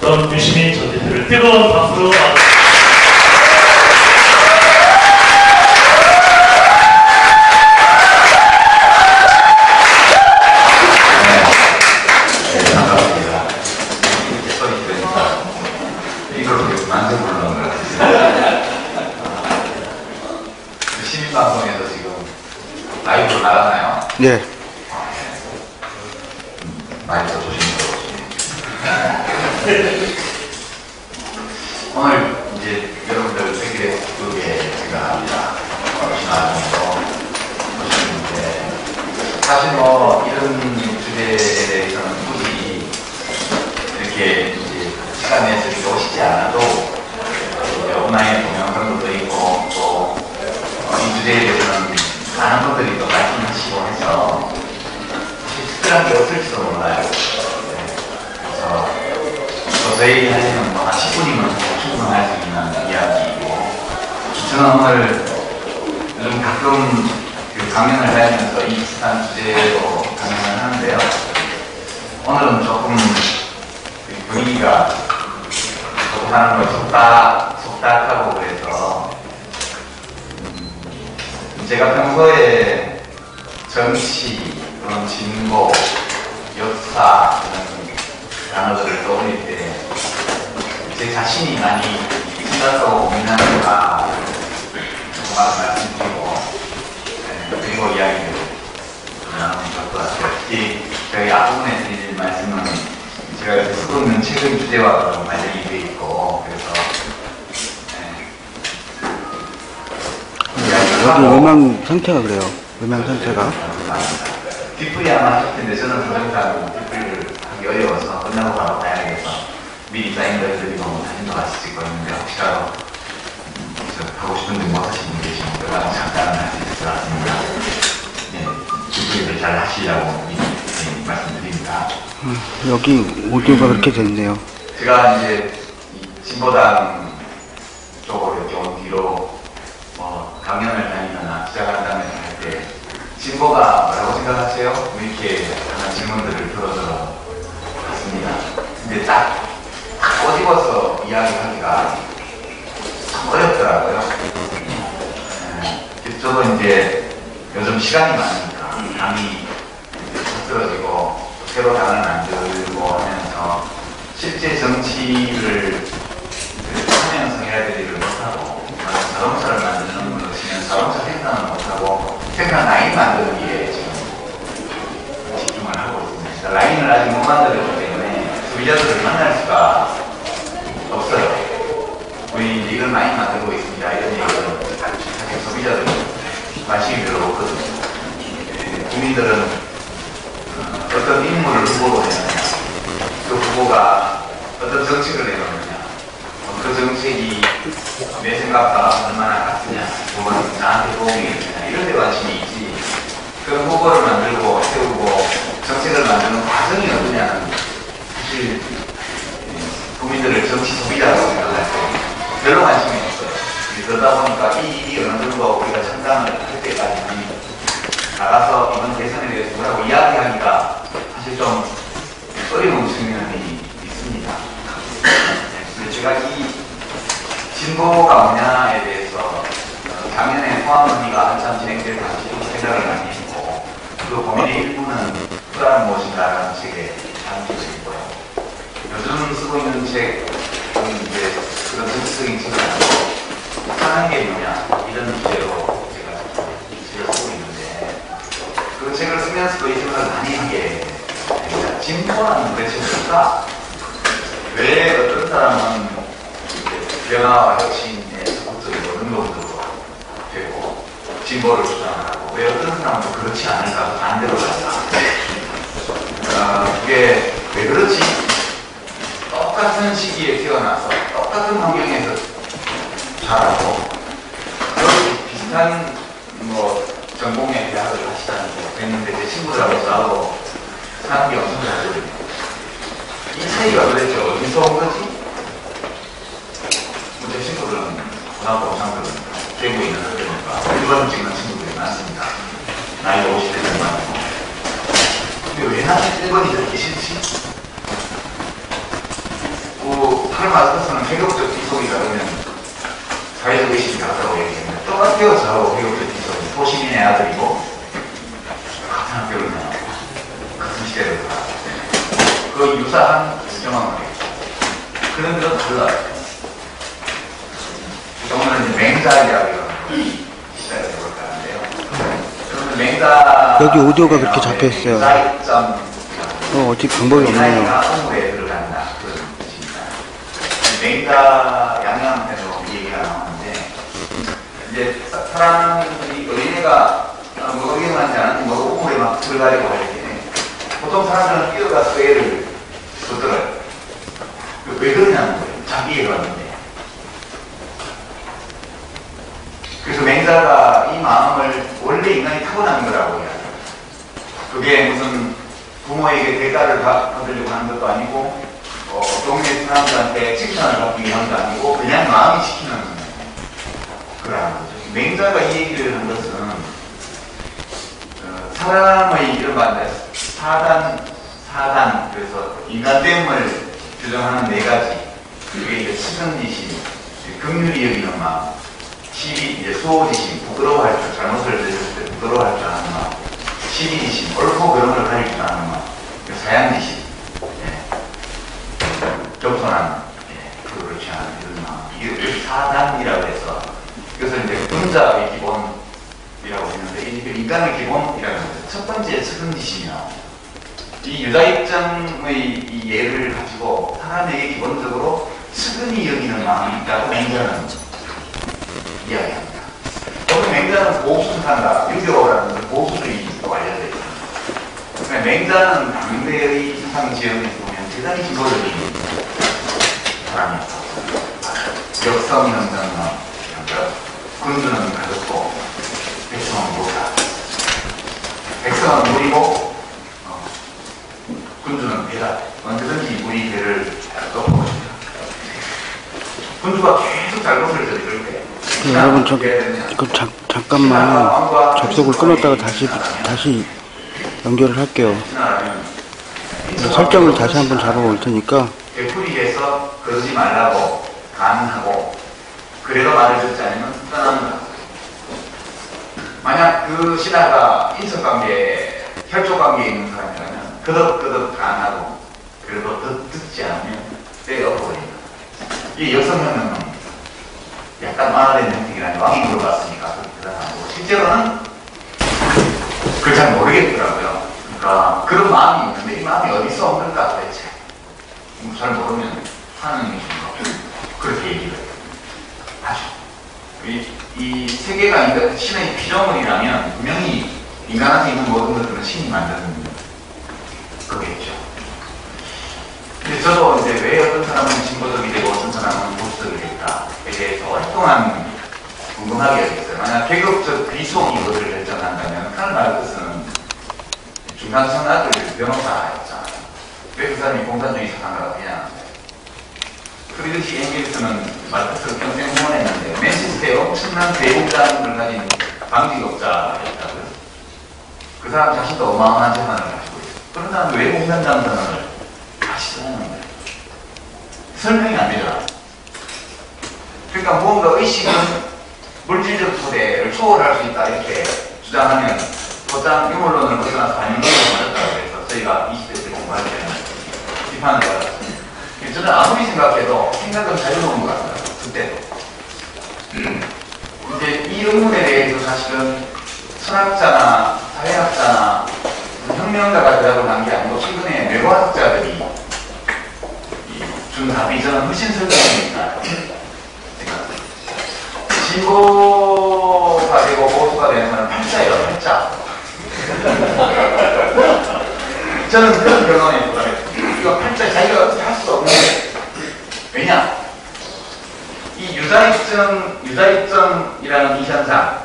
그럼 유시민 전 대표를 뜨거운 박수로 맞아주십시오. 반갑습니다. 이렇게 소리 들으니까 이걸로 만세 부르는 것 같아요. 시민방송에서 지금 라이브로 나가나요? 네. 많이 더 조심스러워. 오늘 이제 여러분들 되게 기쁘게 생각합니다. 지나가면서 보시는데 사실 뭐 이런 주제에 대해서는 굳이 이렇게 이제 시간 내서 이렇게 오시지 않아도 온라인에 동영상도 있고 또 이 주제에 대해서는 많은 분들이 또 말씀하시고 해서 특별한 게 없을지도 몰라요. 그래서 저희 하시는 뭐 한 10분이면 충분할 수 있는 이야기이고, 저는 오늘 요즘 가끔 그 강연을 하면서 이 비슷한 주제로 강연을 하는데요. 오늘은 조금 분위기가 조금 하는 거 속닥하고 그래서 제가 평소에 정치, 그런 진보, 역사 이런 단어들을 떠올릴 때 제 자신이 많이 생각하고 고민하는가 조금 말씀드리고 그리고 이야기를 나누면 좋을 것 같아요. 특히 저희 앞부분에 드릴 말씀은 제가 쓰고 있는 책의 주제와 좀 관련이 되어 있고 그래서 여기 음향 상태가 그래요. 음향 상태가. 뒷풀이 아마 하실 텐데 저는 부정상 뒷풀이를 하기 어려워서 끝나고 바로 가야겠어. 미리 사인도 해드리고 사진도 같이 찍고 있는데 혹시라도 하고 싶은데 못 하시는 분 계시면 그러면 잠깐 할 수 있을 것 같습니다. 네, 뒷풀이를 잘 하시라고 미리 말씀드립니다. 여기 오디오가 그렇게 됐네요. 제가 이제 이 진보당 쪽으로 이렇게 온 뒤로 강연을 다니거나 기자간담회를 할 때 진보가 뭐라고 생각하세요? 이렇게 하는 질문들을 들어서 봤습니다. 근데 딱 꼬집어서 이야기하기가 참 어렵더라고요. 저도 이제 요즘 시간이 많으니까 당이 쓰러지고 새로 당을 만들고 하면서 실제 정치를 하면서 해야 될 일을 못하고 자동차를 만드는 분으로 치면 자동차 생산을 못하고 생산 라인 만들기에 지금 집중을 하고 있습니다. 라인을 아직 못 만들었기 때문에 소비자들을 만날 수가 없어요. 우리 이걸 많이 만들고 있습니다. 이런 얘기는 사실 소비자들은 관심이 별로 없거든요. 국민들은 어떤 인물을 후보로 내느냐, 그 후보가 어떤 정책을 내놓느냐, 그 정책이 내 생각과 얼마나 같으냐, 혹은 나한테 도움이 되느냐, 이런 데 관심이 있지, 그런 후보를 만들고 세우고 정책을 만드는 과정이 어떠냐는 사실 국민들을 정치 소비자라고 생각할 때 별로 관심이 없어요. 그러다 보니까 이 일이 어느 정도 우리가 참담을 할 때까지 나가서 이번 대선에 대해서 뭐라고 이야기하기가 사실 좀 어려운 측면이 있습니다. 제가 이 진보가 뭐냐에 대해서 작년에 포함논의가 한참 진행될 당시 생각을 많이 했고 그 고민의 일부는 후라는 무엇인가라는 책에 담겨져 있고요. 요즘 쓰고 있는 책은 이제 그런 정치적인 책을 아니고 사는 게 뭐냐 이런 주제로 제가 책을 쓰고 있는데 그 책을 쓰면서도 이 생각을 많이 하게 됩니다. 진보라는 대체 뭘까? 왜 어떤 사람은 변화와 혁신에 적극적이고 능동적으로 되고 진보를 주장하고 왜 어떤 사람은 그렇지 않을까 반대로 갈까? 그게 왜 그렇지? 똑같은 시기에 태어나서 똑같은 환경에서 자라고 비슷한 뭐 전공의 대학을 하시다는 거 됐는데 제 친구들하고 싸우고 사는 게 엄청 다르거든요. 이 차이가 도대체 어디서 온 거지? 제 친구들은 고등학교 상들은 대구에 있는 학교니까 일본 찍는 친구들이 많습니다. 나이 50대 중반이고. 근데 왜 나는 1번이 듣기 싫지? 칼 마르크스는 회복적 비속이다 그러면 사회적 의식이 같다고 얘기했는데 똑같아요. 저하고 회복적 비속이 소시민의 아들이고 같은 학교를 나오고 같은 시대를 살았어요. 그 유사한 수정한 거예요. 그런 데도 달라요. 오늘은 이제 맹자이라고 시작을 해볼까 하는데요. 그러면 맹자 여기 오디오가 그렇게 잡혀 있어요. 어떻게 방법이 없네요. 한국에 들어간다 그런 뜻입니다. 맹자 양양한테도 얘기가 나오는데 이제 사람들이 어린애가 뭐 의견하지 않은지 뭐 우물에 막 들어가려고 할 때 보통 사람들은 뛰어가서 애를 걷더라고요. 왜 그러냐는 거예요. 자기 애가 왔는데. 그래서 맹자가 이 마음을 원래 인간이 타고난 거라고 이야기해요. 그게 무슨 부모에게 대가를 받으려고 하는 것도 아니고 동네 사람들한테 칭찬을 받기 위한 것도 아니고 그냥 마음이 시키는 거라는 거죠. 맹자가 이 얘기를 한 것은 사람의 이런 말인데 사단 그래서 인간됨을 규정하는 네 가지 그게 이제 측은지심, 긍휼히 여기는 마음, 시비 이제 수호지심, 부끄러워할 줄 잘못을 저질렀을 때 부끄러워할 줄 아는 마음, 시비지심, 옳고 그른 걸 가릴 줄 아는 마음, 사양지심, 겸손한 그거를 취하는 이런 마음, 이게 사단이라고 해서 이것을 이제 군자의 기본이라고 했는데 이게 인간의 기본이라고 했는데 첫 번째 측은지심이야. 이 유다입장의 이 예를 가지고 사람에게 기본적으로 측은히 여기는 마음이 있다고 맹자는 이야기합니다. 오늘 맹자는 보수산다, 유교라는 보수주의로 알려져 있습니다. 그러니까 맹자는 당대의 세상 지형에서 보면 대단히 기본적인 사람이었다. 역성이 넘는 군주는 가졌고 백성은 못다. 백성은 무리고 군주는 배다. 언제든지 우리 배를 덮고 있습니다. 군주가 계속 잘못을 저지를 때 여러분 잠깐만 접속을 끊었다가 다시 연결을 할게요. 설정을 다시 한번 잡아볼 테니까. 되풀이해서 그러지 말라고 간하고 그래도 말을 듣지 않으면 떠납니다. 만약 그 신하가 인척관계, 혈족관계에 있는 사람이라면 끄덕끄덕 간하고 그래도 듣지 않으면 때려버립니다. 이 여성형은 약간 완화된 형식이라니 왕이 물어봤으니까 그렇게 실제로는 그걸 잘 모르겠더라고요. 그러니까 그런 마음이 있는데 이 마음이 어디서 온 걸까 도대체 잘 모르면 하는 것인가 그렇게 얘기를 하죠. 이 세계가 신의 피조물이라면 분명히 인간한테 있는 모든 것들은 신이 만드는 거겠죠. 근데 저도 이제 왜 어떤 사람은 진보적이 되고 어떤 사람은 보수적이 될까에 대해서 오랫동안 궁금하게 여겼어요. 만약 계급적 비속이 이것을 결정한다면 칼 마르크스는 중간선악을 변호사였잖아요. 왜 그 사람이 공산주의 사상가가 그냥 프리드리히 엥겔스는 마르크스를 평생 후원했는데 맨체스터에 엄청난 대공장을 가진 방직업자였다고요. 그 사람 자신도 어마어마한 재산을 가지고 있어요. 그런 사람은 왜 공산당 선언을 다시 쓰는 거예요? 설명이 안 되잖아. 그러니까 무언가 의식은 물질적 토대를 초월할 수 있다 이렇게 주장하면 곧장 유물론을 벗어나서 반영론을 맞았다고 해서 저희가 20대 때 공부할 때는 비판을 받았어요. 저는 아무리 생각해도 생각은 자유로운 것 같아요. 그때도. 근데 이 의문에 대해서 사실은 철학자나 사회학자나 혁명가가 대답을 한 게 아니고 최근에 뇌과학자들이 준 답이 저는 훨씬 설득력이니까 진보가 되고 보수가 되는 사람은 팔자예요. 팔자. 저는 그런 결론에 도달했어요. 이거 팔자 자기가 어떻게 할 수가 없는데 왜냐? 이 유자입증이라는 이 현상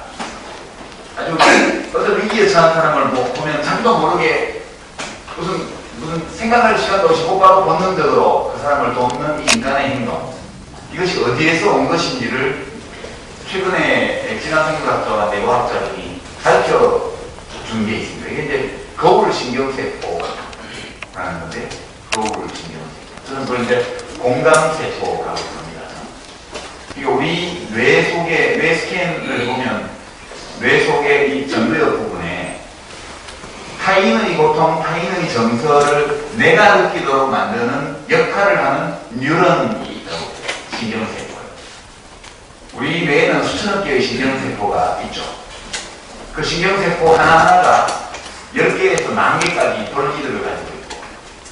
아주 어떤 위기에 처한 사람을 보면 자기도 모르게 무슨 생각할 시간도 없이 곧바로 본능적으로 그 사람을 돕는 이 인간의 행동 이것이 어디에서 온 것인지를 최근에 진화생물학자와 뇌과학자들이 가르쳐준 게 있습니다. 이게 이제 거울을 신경세포라는 건데 거울을 신경세포 저는 그걸 이제 공감세포라고 합니다. 이게 우리 뇌 속에, 뇌 스캔을 보면 뇌 속의 이 전두엽 부분에 타인의 고통, 타인의 정서를 내가 느끼도록 만드는 역할을 하는 뉴런이 있다고. 신경세포. 우리 뇌에는 수천억 개의 신경세포가 있죠. 그 신경세포 하나하나가 10개에서 10,000개까지 돌기들을 가지고 있고,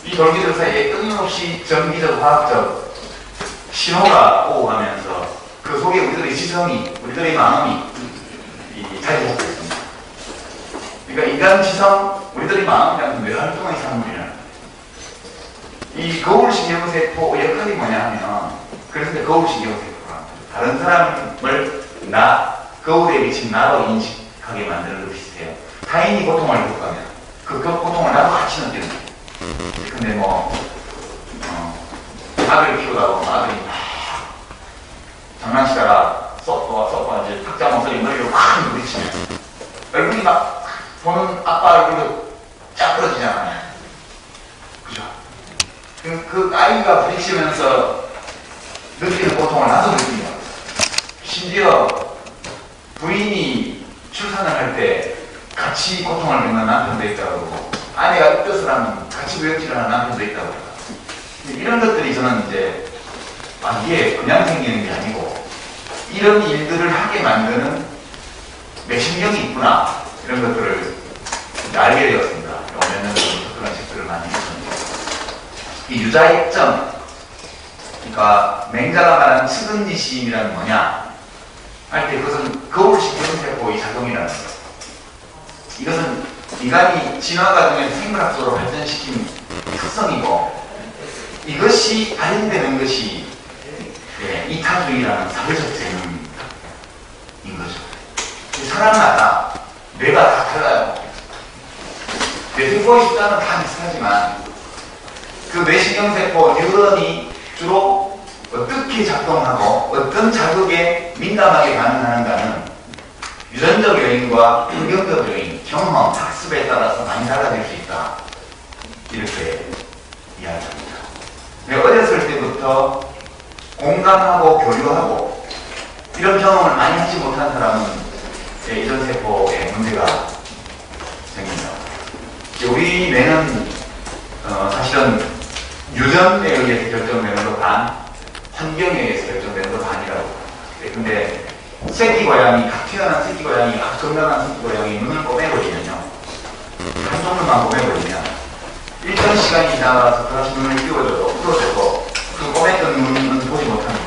이 돌기들 사이에 끊임없이 전기적, 화학적 신호가 오고 가면서 그 속에 우리들의 지성이, 우리들의 마음이 자리 잡고 있습니다. 그러니까 인간 지성, 우리들의 마음이라는 뇌활동의 산물이라는 거예요. 이 거울신경세포 역할이 뭐냐 하면, 그래서 거울신경세포라 다른 사람을 거울에 비친 나로 인식하게 만드는 것 비슷해요. 타인이 고통을 겪으면 그 고통을 나도 같이 느끼는 거예요. 근데 아들을 키우다가 아들이 막 장난치다가 썩고 이제 탁자 모서리 머리를 확 부딪히면 얼굴이 막 보는 아빠 얼굴도 쫙 부러지잖아요. 그죠? 그 아이가 부딪히면서 느끼는 고통을 나도 느끼는 거예요. 심지어 부인이 출산을 할 때 같이 고통을 겪는 남편도 있다고 그러고, 아내가 up젖을 하면 같이 구역질을 하는 남편도 있다고 그래요. 이런 것들이 저는 이제 이게 그냥 생기는 게 아니고 이런 일들을 하게 만드는 매신경이 있구나, 이런 것들을 알게 되었습니다. 몇 년 전부터 그런 책들을 많이 했습니다. 이 유자액점, 그러니까 맹자가 말하는 측은지심이란 뭐냐 할 때 그것은 거울신경세포의 작용이라는 거예요. 이것은 인간이 진화 과정에서 생물학적으로 발전시킨 특성이고, 이것이 발현되는 것이 이타주의라는 사회적 재능인 거죠. 사람마다 뇌가 다 달라요. 뇌세포의 숫자는 다 비슷하지만 그 뇌신경세포 뉴런이 주로 어떻게 작동하고 어떤 자극에 민감하게 반응하는가는 유전적 요인과 환경적 요인, 경험, 학습에 따라서 많이 달라질 수 있다, 이렇게 이야기합니다. 어렸을 때부터 공감하고 교류하고 이런 경험을 많이 하지 못한 사람은 유전세포에 문제가 생깁니다. 우리 뇌는 사실은 유전에 의해서 결정되는 것 반, 환경에 의해서 결정되는 것 반이라고. 근데 새끼고양이, 각 태어난 새끼고양이, 건강한 새끼고양이 눈을 꼬매버리면요, 한쪽 눈만 꼬매버리면 일정 시간이 지나가서 다시 눈을 띄워줘도 풀어줘도 그 꼬맸던 눈은 보지 못합니다.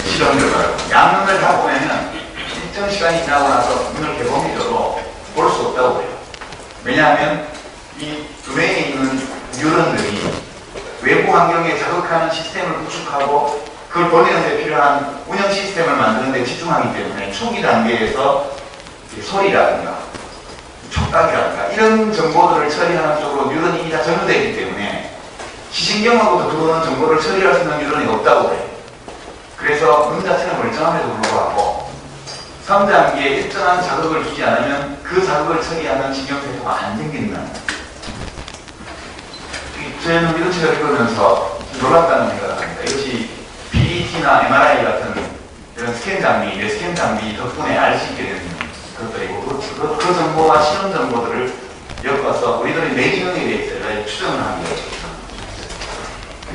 실험 결과로 양눈을 다 꼬매면 일정 시간이 지나고 나서 눈을 개봉해줘도 볼 수 없다고 해요. 왜냐하면 이 뇌에 있는 뉴런들이 외부 환경에 자극하는 시스템을 구축하고 그걸 돌리는 데 필요한 운영 시스템을 만드는 데 집중하기 때문에 초기 단계에서 소리라든가 촉각이라든가 이런 정보들을 처리하는 쪽으로 뉴런이 이미 다 전후되어 있기 때문에 시신경하고도 들어오는 정보를 처리할 수 있는 뉴런이 없다고 해요. 그래서 눈 자체는 멀쩡함에도 불구하고 성장기에 일정한 자극을 주지 않으면 그 자극을 처리하는 신경세포가 안 생긴다는 거예요. 저는 이런 책을 읽으면서 놀랐다는 생각을 합니다. 이것이 PET나 MRI 같은 이런 스캔 장비, 뇌 스캔 장비 덕분에 알 수 있게 되는 것들이고, 그 정보와 실험 정보들을 엮어서 우리들의 뇌 기능에 대해서 추정을 하는 거죠.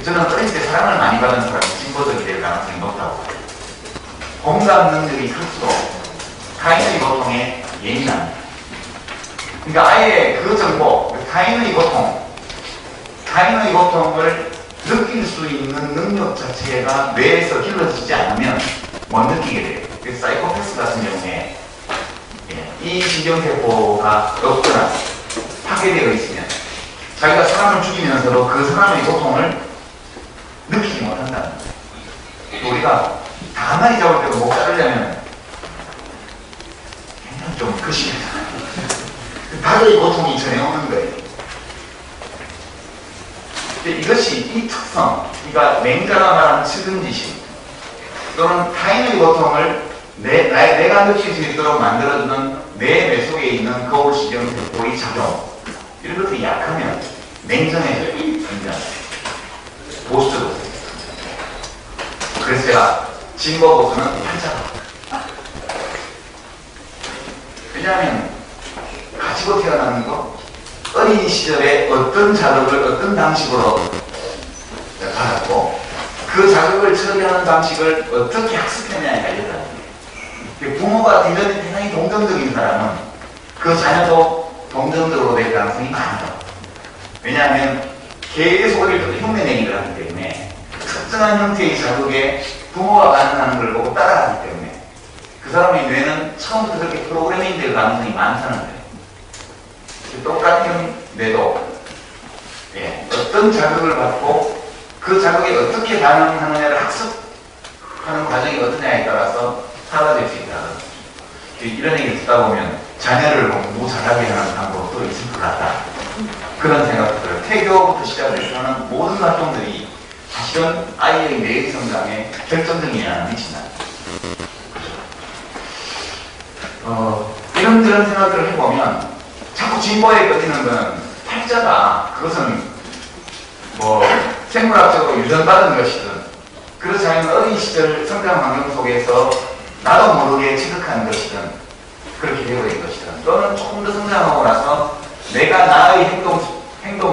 저는 어릴 때 사랑을 많이 받은 사람이 진보적이 될 가능성이 높다고 봐요. 공감 능력이 클수록 타인의 고통에 예민합니다. 그러니까 아예 그 정보, 타인의 고통을 느낄 수 있는 능력 자체가 뇌에서 길러지지 않으면 못 느끼게 돼요. 그래서 사이코패스 같은 경우에 이 신경세포가 없거나 파괴되어 있으면 자기가 사람을 죽이면서도 그 사람의 고통을 느끼지 못한다는 거예요. 우리가 다 한 마리 잡을 때도 목 자르려면 굉장히 좀 거시기하잖아요. 닭의 고통이 전해오는 거예요. 이것이 이 특성, 그러니까 맹자가 말하는 측은지심 또는 타인의 고통을 내가 느낄 수 있도록 만들어주는 뇌 속에 있는 거울신경세포의 작용, 이런 것들이 약하면 냉정해져요. 그래서 제가 진보 보수는 팔자다. 왜냐하면 가지고 태어나는 거, 어린 시절에 어떤 자극을 어떤 방식으로 받았고 그 자극을 처리하는 방식을 어떻게 학습했냐에 달려있다는 거예요. 부모가 굉장히 동정적인 사람은 그 자녀도 동정적으로 될 가능성이 많아요. 왜냐하면 계속 어릴 때부터 흉내내기를 하기 때문에 특정한 형태의 자극에 부모가 반응하는 걸 보고 따라하기 때문에 그 사람의 뇌는 처음부터 그렇게 프로그래밍 될 가능성이 많다는 거예요. 똑같은 뇌도 어떤 자극을 받고 그 자극에 어떻게 반응하느냐를 학습하는 과정이 어떠냐에 따라서 달라질 수 있다. 이런 얘기를 듣다 보면 자녀를 공부 잘하게 하는 방법도 있을 것 같다. 그런 생각들을 태교부터 시작해서 하는 모든 활동들이 사실은 아이의 뇌의 성장에 결정적인 영향을 미친다. 이런저런 생각들을 해보면 자꾸 진보에 꺼지는 건 팔자다. 그것은 뭐 생물학적으로 유전받은 것이든 그렇지 않으면 어린 시절 성장 환경 속에서 나도 모르게 취득한 것이든 그렇게 되어버린 것이든 또는 조금 더 성장하고 나서 내가 나의 행동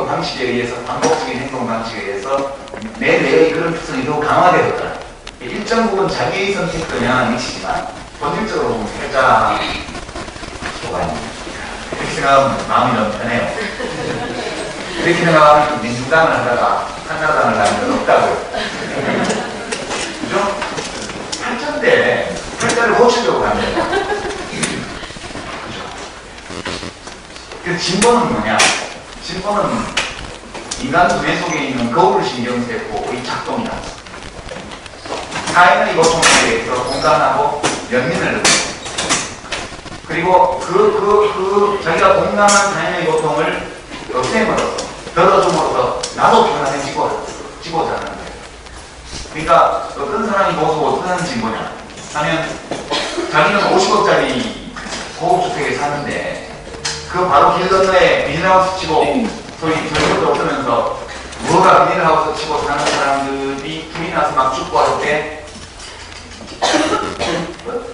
방식에 의해서 반복적인 행동 방식에 의해서 내 뇌의 그런 특성이 더 강화되었다. 일정 부분 자기의 선택도 영향을 미치지만 본질적으로 보면 팔자 소관입니다. 이렇게 생각하면 마음이 너무 편해요. 이렇게 생각하면 민주당을 하다가 한나라당을 하는 건 없다고요. 그죠? 팔자인데 팔자를 고치려고 합니다. 그죠? 그래서 진보는 뭐냐? 진보는 인간 두뇌 속에 있는 거울 신경세포의 작동이다. 타인의 고통에 대해서 공감하고 연민을 느끼고 그리고 자기가 공감한 타인의 고통을 없앰으로써 덜어줌으로써 나도 편안해지고자 하는 거예요. 그러니까 어떤 사람이 보수 어떤 사람이 진보냐 하면 자기는 50억짜리 고급주택에 사는데 그 바로 길 건너에 비닐하우스 치고 소위 절벽도 없으면서 뭐가 비닐하우스 치고 사는 사람들이 불이 나서 막 죽고 할 때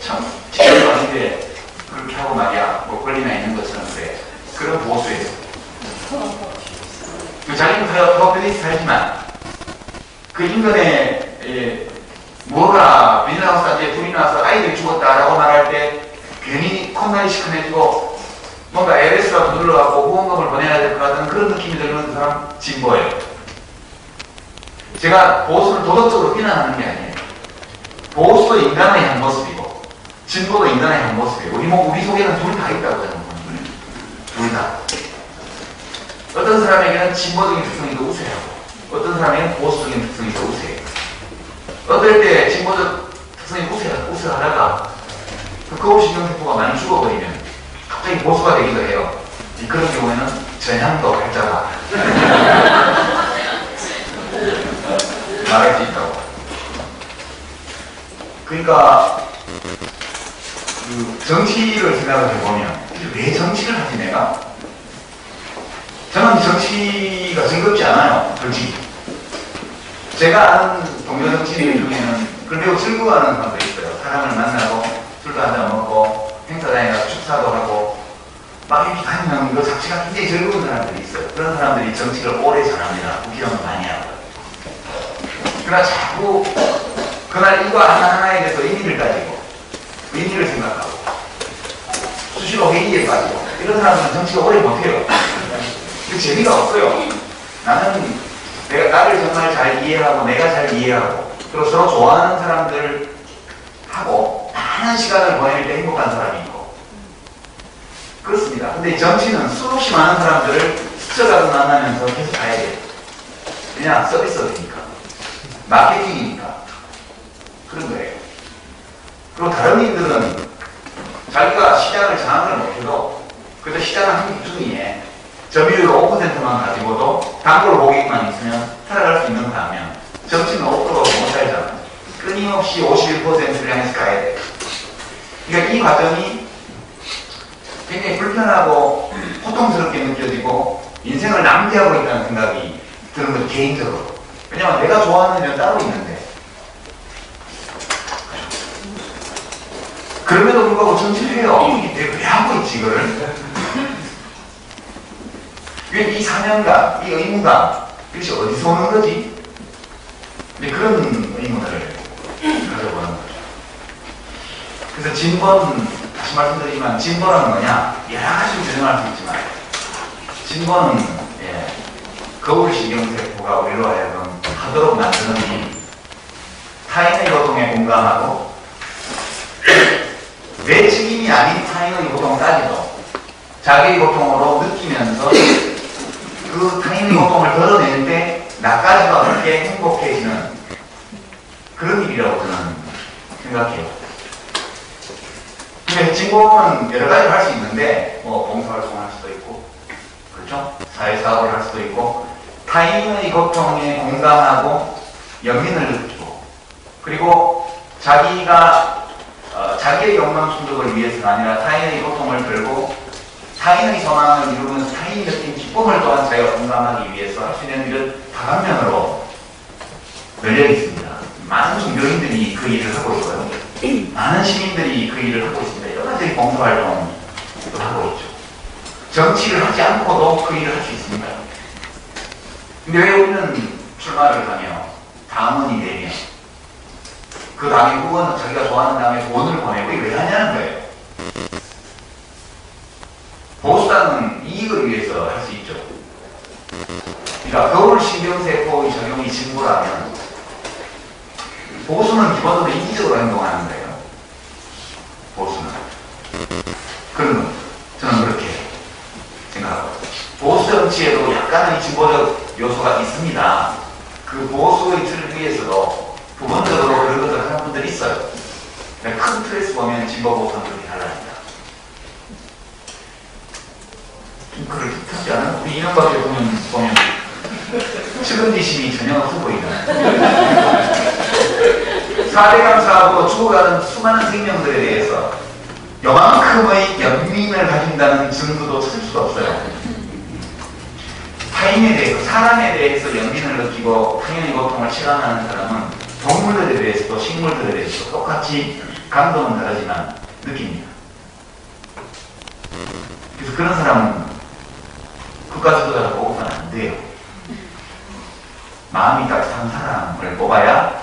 참 지금 아닌데 그렇게 하고 말이야 목걸이나 있는 것처럼 그래. 그런 보수예요. 자기는 더블리스 살지만 그 인근에 뭐가 비닐하우스 안에 불이 나서 아이들이 죽었다라고 말할 때 괜히 콧날이 시큰해지고 뭔가 LS라도 눌러갖고 후원금을 보내야 될 것 같은 그런 느낌이 들는 사람 진보예요. 제가 보수를 도덕적으로 비난하는 게 아니에요. 보수도 인간의 한 모습이고 진보도 인간의 한 모습이에요. 우리 속에는 둘 다 있다고 저는 봅니다. 둘 다. 어떤 사람에게는 진보적인 특성이 더 우세하고 어떤 사람에게는 보수적인 특성이 더 우세해요. 어떨 때 진보적 특성이 우세하다가 그 거울신경세포가 많이 죽어버리면 갑자기 보수가 되기도 해요. 그런 경우에는 전향도 팔자가 말할 수 있다고. 그러니까 그 정치를 생각을 해보면 왜 정치를 하지 내가? 저는 정치가 즐겁지 않아요. 솔직히 제가 아는 동료 정치인 중에는 그걸 매우 즐거워하는 사람도 있어요. 사람을 만나고 술도 한잔 먹고 행사 다니다가 축사도 하고 막 이렇게 다니는 그 자체가 굉장히 즐거운 사람들이 있어요. 그런 사람들이 정치를 오래 잘합니다. 국회의원 많이 하고. 그러나 자꾸 그날 이거 하나하나에 대해서 의미를 가지고 의미를 생각하고 수시로 회의에 빠지고 이런 사람들은 정치가 오래 못해요. 그 재미가 없어요. 나는 나를 정말 잘 이해하고 내가 잘 이해하고 그리고 서로 좋아하는 사람들하고 많은 시간을 보낼 때 행복한 사람이 있고 그렇습니다. 근데 정치는 수없이 많은 사람들을 스쳐가서 만나면서 계속 가야 돼요. 그냥 서비스가 되니까 마케팅이니까 그런 거예요. 그리고 다른 일들은 자기가 시장을 장악을 못해도 그래도 시장은 한 기준이에 점유율 5%만 가지고도 단골 고객만 있으면 살아갈 수 있는 거라면 정치는 5%가 못 살잖아요. 끊임없이 51%를 향해서 가야 돼요. 그러니까 이 과정이 굉장히 불편하고 고통스럽게 느껴지고 인생을 낭비하고 있다는 생각이 드는 거죠. 개인적으로. 왜냐면 내가 좋아하는 일은 따로 있는데 그럼에도 불구하고 정치를 해요. 내가 왜 하고 있지, 이거를? 이 사명감, 이 의무감, 이것이 어디서 오는 거지? 그런 의문을 가져보는 거죠. 그래서 진보는, 다시 말씀드리지만, 진보는 뭐냐? 여러 가지로 규정할 수 있지만, 진보는, 거울신경세포가 우리로 하여금 하도록 만드는 일, 타인의 고통에 공감하고, 내 책임이 아닌 타인의 고통까지도 자기의 고통으로 느끼면서 그 타인의 고통을 덜어낼 때 나까지도 어떻게 행복해지는 그런 일이라고 저는 생각해요. 근데 진보는 여러 가지를 할 수 있는데, 봉사활동을 할 수도 있고, 그렇죠? 사회사업을 할 수도 있고, 타인의 고통에 공감하고 연민을 느끼고, 그리고 자기가 자기의 욕망 충족을 위해서가 아니라 타인의 고통을 들고 타인의 소망을 이루면서 타인이 느낀 기쁨을 또한 자기가 공감하기 위해서 할 수 있는 일은 다방면으로 널려 있습니다. 많은 종교인들이 그 일을 하고 있고요. 많은 시민들이 그 일을 하고 있습니다. 여러 가지 봉사활동을 하고 있죠. 정치를 하지 않고도 그 일을 할 수 있습니다. 근데 왜 우리는 출마를 하며 당원이 되며 그 당의 후보는 자기가 좋아하는 당에 돈을 보내고 왜 하냐는 거예요. 보수당은 이익을 위해서 할 수 있죠. 그러니까 거울신경세포의 작용이 진보라면 보수는 기본적으로 이기적으로 행동하는 거예요. 보수는. 그런 저는 그렇게 생각하고, 보수 정치에도 약간의 진보적 요소가 있습니다. 그 보수의 틀을 위해서도 부분적으로 그런 것들을 하는 분들이 있어요. 큰 틀에서 보면 진보 보수는 그렇게 달라집니다. 좀 그럴 듯하지 않아요? 우리 이명박에 보면 측은지심이 전혀 없어 보이잖아요. 4대 강사하고 죽어가는 수많은 생명들에 대해서 요만큼의 연민을 가진다는 증거도 찾을 수가 없어요. 타인에 대해서, 사람에 대해서 연민을 느끼고 타인의 고통을 실감하는 사람은 동물들에 대해서도 식물들에 대해서도 똑같이 감동은 다르지만 느낍니다. 그래서 그런 사람은 국가지도자를 뽑으면 안 돼요. 마음이 따뜻한 사람을 뽑아야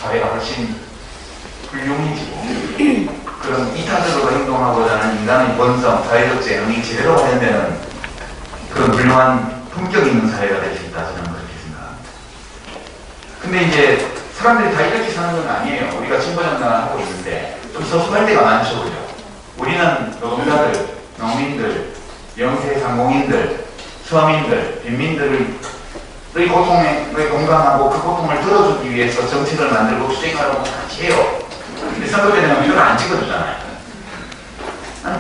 사회가 훨씬 훌륭해지고 그런 이타적으로 행동하고자 하는 인간의 본성, 사회적 재능이 제대로 활용되는 그런 훌륭한 품격 있는 사회가 될 수 있다, 저는 그렇게 생각합니다. 근데 이제 사람들이 다 이렇게 사는 건 아니에요. 우리가 진보정당을 하고 있는데 좀 소수할 때가 많죠, 그죠? 우리는 노동자들, 농민들, 영세상공인들, 서민들, 빈민들의 고통에 공감하고 그 고통을 들어주기 위해서 정책을 만들고 수행하려고 같이 해요. 근데 선거 때 되면 표를 안 찍어주잖아요.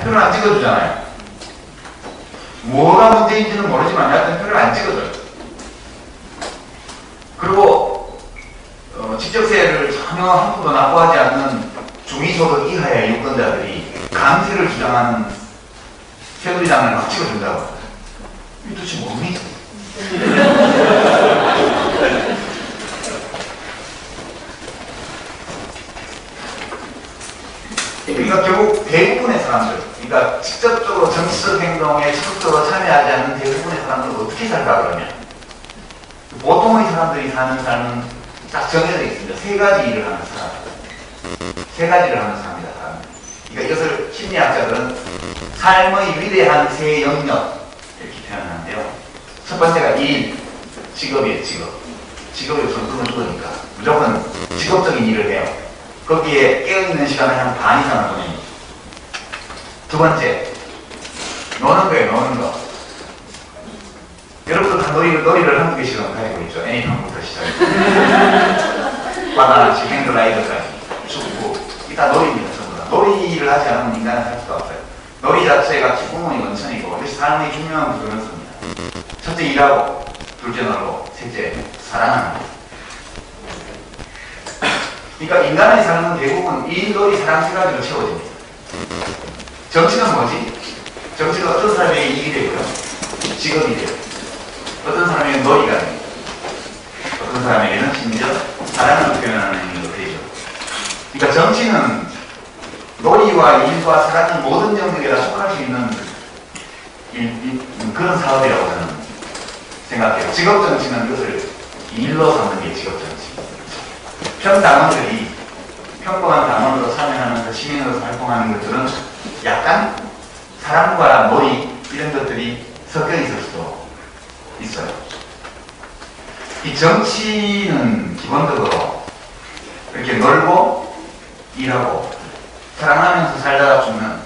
표를 안 찍어주잖아요. 뭐가 문제인지는 모르지만 하여튼 표를 안 찍어줘요. 그리고 직접세를 전혀 한 푼도 납부하지 않는 중위소득 이하의 유권자들이 강세를 주장하는 새누리당을 막 찍어준다고. 이게 도대체 뭡니까? 그러니까 결국 대부분의 사람들, 그러니까 직접적으로 정치적 행동에 적극적으로 참여하지 않는 대부분의 사람들은 어떻게 살까 그러면? 보통의 사람들이 사는 삶은 딱 정해져 있습니다. 세 가지 일을 하는 사람. 세 가지를 하는 사람이다. 그러니까 이것을 심리학자들은 삶의 위대한 세 영역 이렇게 표현하는데요. 첫 번째가 일, 직업이에요. 직업이 우선 돈을 주니까 무조건 직업적인 일을 해요. 거기에 깨어있는 시간을 한 반 이상을 보냅니다. 두 번째, 노는 거예요. 노는 거. 여러분도 다 놀이를 한두 개씩은 가지고 있죠. 애니팡부터 시작해서 바나나, 행글라이더까지, 축구, 이 다 놀이입니다. 전부 다. 놀이를 하지 않으면 인간은 살 수가 없어요. 놀이 자체가 기쁨의 원천이고 그래서 삶의 중요한 구조는 씁니다. 첫째, 일하고, 둘째, 놀고, 셋째, 사랑하는 거. 그러니까 인간의 삶은 대부분 일, 놀이, 사랑 세 가지로 채워집니다. 정치는 뭐지? 정치가 어떤 사람에게 이익이 되고요. 직업이 돼요. 어떤 사람에게는 놀이가 됩니다. 어떤 사람에게는 심지어 사랑을 표현하는 행위도 되죠. 그러니까 정치는 놀이와 일과 사랑의 모든 영역에 다 속할 수 있는 그런 사업이라고 저는 생각해요. 직업 정치는 그것을 일로 삼는 게 직업 정치. 평당원들이 평범한 당원으로 참여하면서 시민으로서 활동하는 것들은 약간 사랑과 놀이 이런 것들이 섞여 있을 수도 있어요. 이 정치는 기본적으로 이렇게 놀고 일하고 사랑하면서 살다가 죽는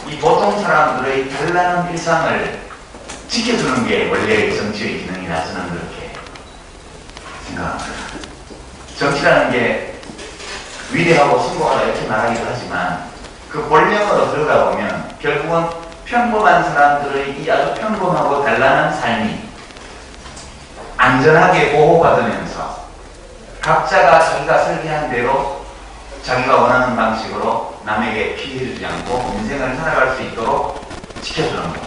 이 보통 사람들의 별나는 일상을 지켜주는 게 원래 정치의 기능이라 저는 그렇게 생각합니다. 정치라는 게 위대하고 숭고하다 이렇게 말하기도 하지만 그 본령으로 들어가 보면 결국은 평범한 사람들의 이 아주 평범하고 단란한 삶이 안전하게 보호받으면서 각자가 자기가 설계한 대로 자기가 원하는 방식으로 남에게 피해주지 않고 인생을 살아갈 수 있도록 지켜주는 것.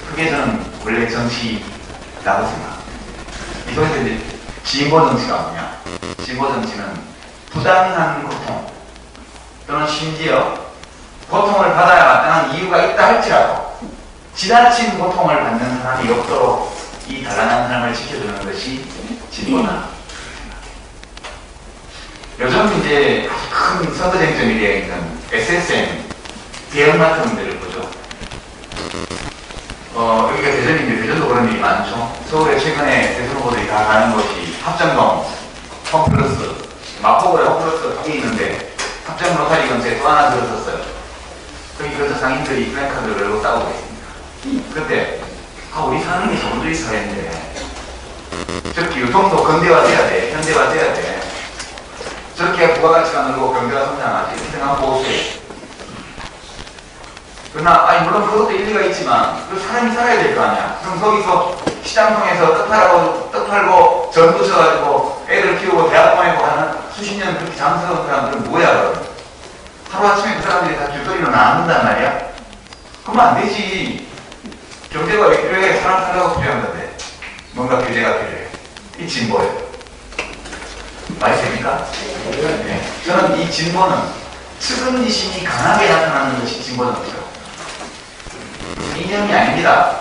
그게 저는 원래 정치라고 생각합니다. 이거에서 이제 진보 정치가 뭐냐? 진보 정치는 부당한 고통 또는 심지어 고통을 받아야 마땅한 이유가 있다 할지라도 지나친 고통을 받는 사람이 없도록 이 단란한 삶을 지켜주는 것이 진보다. 요즘 이제 아주 큰 선거쟁점이 되어 있는 SSM 대형마트분들을 보죠. 여기가 대전인데 대전도 그런 일이 많죠. 서울에 최근에 대선 후보들이 다 가는 곳이 합정동, 홈플러스, 마포구에 홈플러스 두 개 있는데 합정 로타리 근처에 또 하나 들어섰어요. 거기 그래서 상인들이 플랜카드를 걸고 싸우고 있습니다. 그때 우리 사는 게 자본주의 사회인데 저렇게 유통도 근대화돼야 돼, 현대화돼야 돼. 저렇게 부가가치가 늘고 경제가 성장하지 이렇게 생각하고 있어요. 그러나 물론 그것도 일리가 있지만 그 사람이 살아야 될 거 아니야. 그럼 거기서 시장 통해서 떡 팔고 전 부쳐가지고 애들 키우고 대학 보내고 하는 수십 년 그렇게 장수한 사람들은 뭐야 그럼? 하루아침에 그 사람들이 다 길거리로 나앉는단 말이야? 그러면 안 되지. 경제가 왜 필요해? 사람 살라고 필요한 건데 뭔가 규제가 필요해. 이 진보예요. 말이 됩니까? 네. 저는 이 진보는 측은지심이 강하게 나타나는 것이 진보는 거죠. 이념이 아닙니다.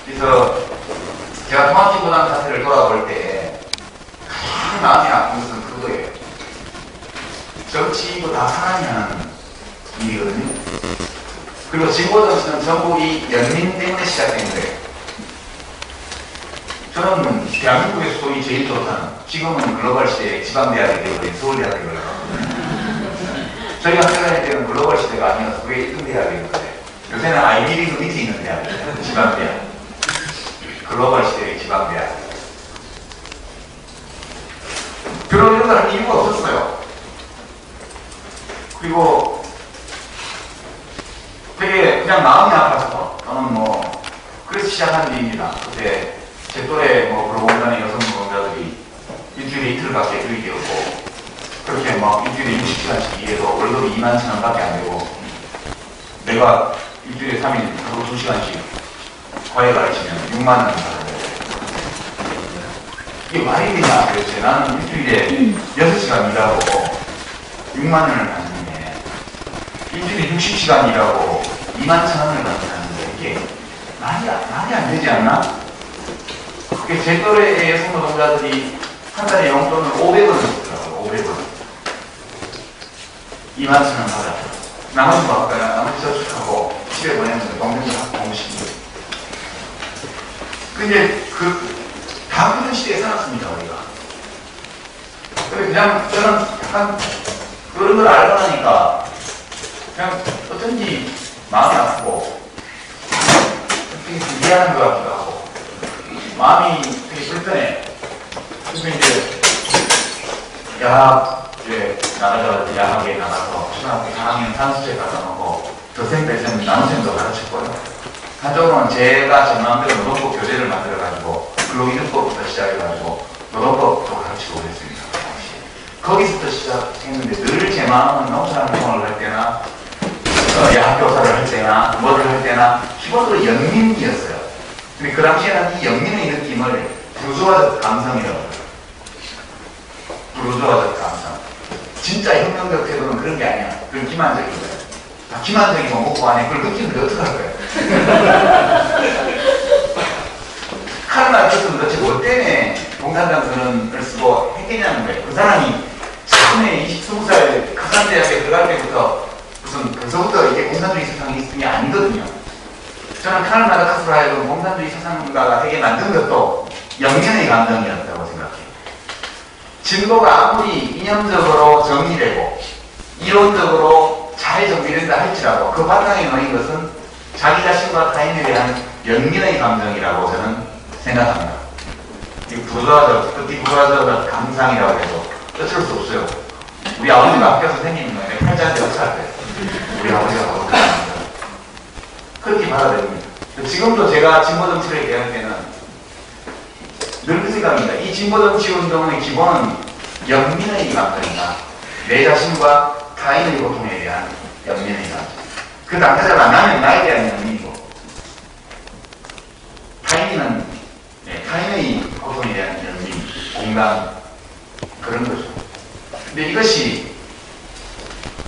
그래서 제가 통합진보당 사태를 돌아볼 때 가장 마음이 아픈 것은 그거예요. 정치도 다 사람이 하는 일이거든요. 그리고 진보정치는 전부 이 연민 때문에 시작된 거예요. 저는 대한민국에서 소위 제일 좋다는 지금은 글로벌 시대에 지방대학이 되고 서울대학이 되고 저희가 생각할 때는 글로벌 시대가 아니어서 그게 1등 대학이었거든요. 요새는 아이비리그 밑에 있는 대학이에요. 지방대학. 글로벌 시대의 지방대학. 그런 이런 걸 할 이유가 없었어요. 그리고 되게 그냥 마음이 아파서 저는 그래서 시작한 일입니다. 그때 제 또래 근로공단의 여성 노동자들이 일주일에 이틀밖에 휴일이 없고 그렇게 일주일에 60시간씩 일해서 월급이 21,000원밖에 안 되고 내가 일주일에 3일 하루 2시간씩 과외 가르치면 6만 원 받아요. 이게 말이 되냐 도대체. 나는 일주일에 6시간 일하고 6만 원을 받는데 일주일에 60시간 일하고 21,000원을 받는다는데 이게 말이 안 되지 않나? 제 또래의 여성 노동자들이 한 달에 용돈을 500원을 쓰더라고요. 500원. 21,000원 받아. 나머지 나머지 저축하고 집에 보내면 동생들 하고 공식이. 근데 다 그런 시대에 살았습니다, 우리가. 근데 그냥 저는 약간 그런 걸 알고 나니까 그냥 어쩐지 마음이 아프고 되게 미안한 것 같기도 하고 마음이 되게 불편해. 그래서 이제 야학에 나가서 초등학교 4학년 산수제 가서 놓고 더생 배생 나눗셈도 가르쳤고요. 한쪽으로는 제가 제 마음대로 노동법 교재를 만들어가지고 근로기준법부터 시작해가지고 노동법도 가르치고 그랬습니다. 거기서부터 시작했는데 늘 제 마음은 농사활동을 할 때나 야학교사를 할 때나 뭐를 할 때나 기본적으로 영민이었어요. 근데 그 당시에는 이 영민의 느낌을 부르주아 감성이라고 해요. 부르주아적 감성. 진짜 혁명적 태도는 그런 게 아니야. 그건 기만적인 거야. 아, 기만적인 거 먹고 안 해. 그걸 느끼는데 어떡할 거야? 카르 마르크스는 도대체 뭐 때문에 공산당 선언을 쓰고 했겠냐는 거예요. 그 사람이 처음에 20살 가산대학에 들어갈 때부터 무슨 벌써부터 이게 공산주의 사상이 있는 게 아니거든요. 저는 카르 마르크스로 하여금 공산주의 사상가가 되게 만든 것도 영년의 감정이었다고 생각해요. 진보가 아무리 이념적으로 정리되고 이론적으로 잘 정리된다 할지라도 그 바탕에 놓인 것은 자기 자신과 타인에 대한 영민의 감정이라고 저는 생각합니다. 이 부르주아적 감상이라고 해도 어쩔 수 없어요. 우리 아버지가 학교에서 생기는 거예요. 팔자한테 어떡할 때 우리 아버지가 바로 그렇게 받아들입니다. 지금도 제가 진보정치를 얘기할 때는 늘 그 생각입니다. 이 진보정치 운동의 기본은 영민의 감정이다. 내 자신과 타인의 고통에 대한 영민의 감정. 그 당사자가 만나면 나에 대한 영민이고 타인의 고통에 대한 영민, 공감 그런 거죠. 근데 이것이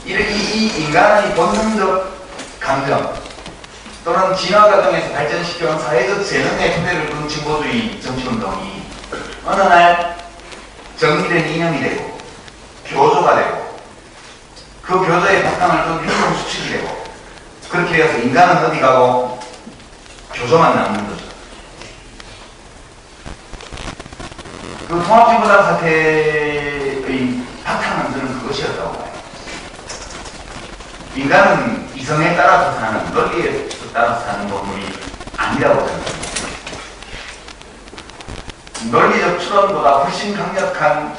이 인간의 본능적 감정 또는 진화 과정에서 발전시켜온 사회적 재능의 토대를 둔 진보주의 정치운동이 어느 날 정리된 이념이 되고 교조가 되고 그 교조의 바탕을 둔 율동 수칙이 되고 그렇게 해서 인간은 어디 가고 교조만 남는 거죠. 그 통합진보당 사태의 바탕은 저는 그것이었다고 봐요. 인간은 이성에 따라서 사는, 논리에 따라서 사는 동물이 아니라고 생각합니다. 논리적 추론보다 훨씬 강력한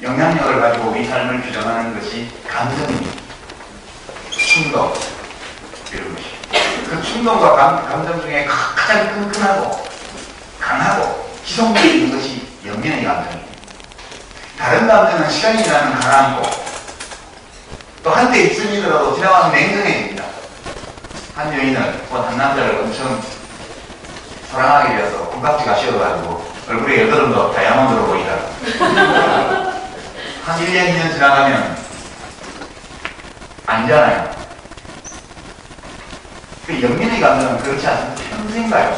영향력을 가지고 우리 삶을 규정하는 것이 감정입니다. 충동, 이런 것이. 그 충동과 감정 중에 가장 끈끈하고 강하고 지속력이 있는 것이 영민의 감정입니다. 다른 감정은 시간이 지나면 가라앉고 또 한때 있으면서라도 지나가면 냉정해집니다. 한 여인은 한 남자를 엄청 사랑하게 되어서 콩깍지가 씌어가지고 얼굴에 여드름도 다이아몬드로 보이더라고요. 한 1년, 2년 지나가면 아니잖아요. 그 영민의 감정은 그렇지 않습니다. 평생 가요.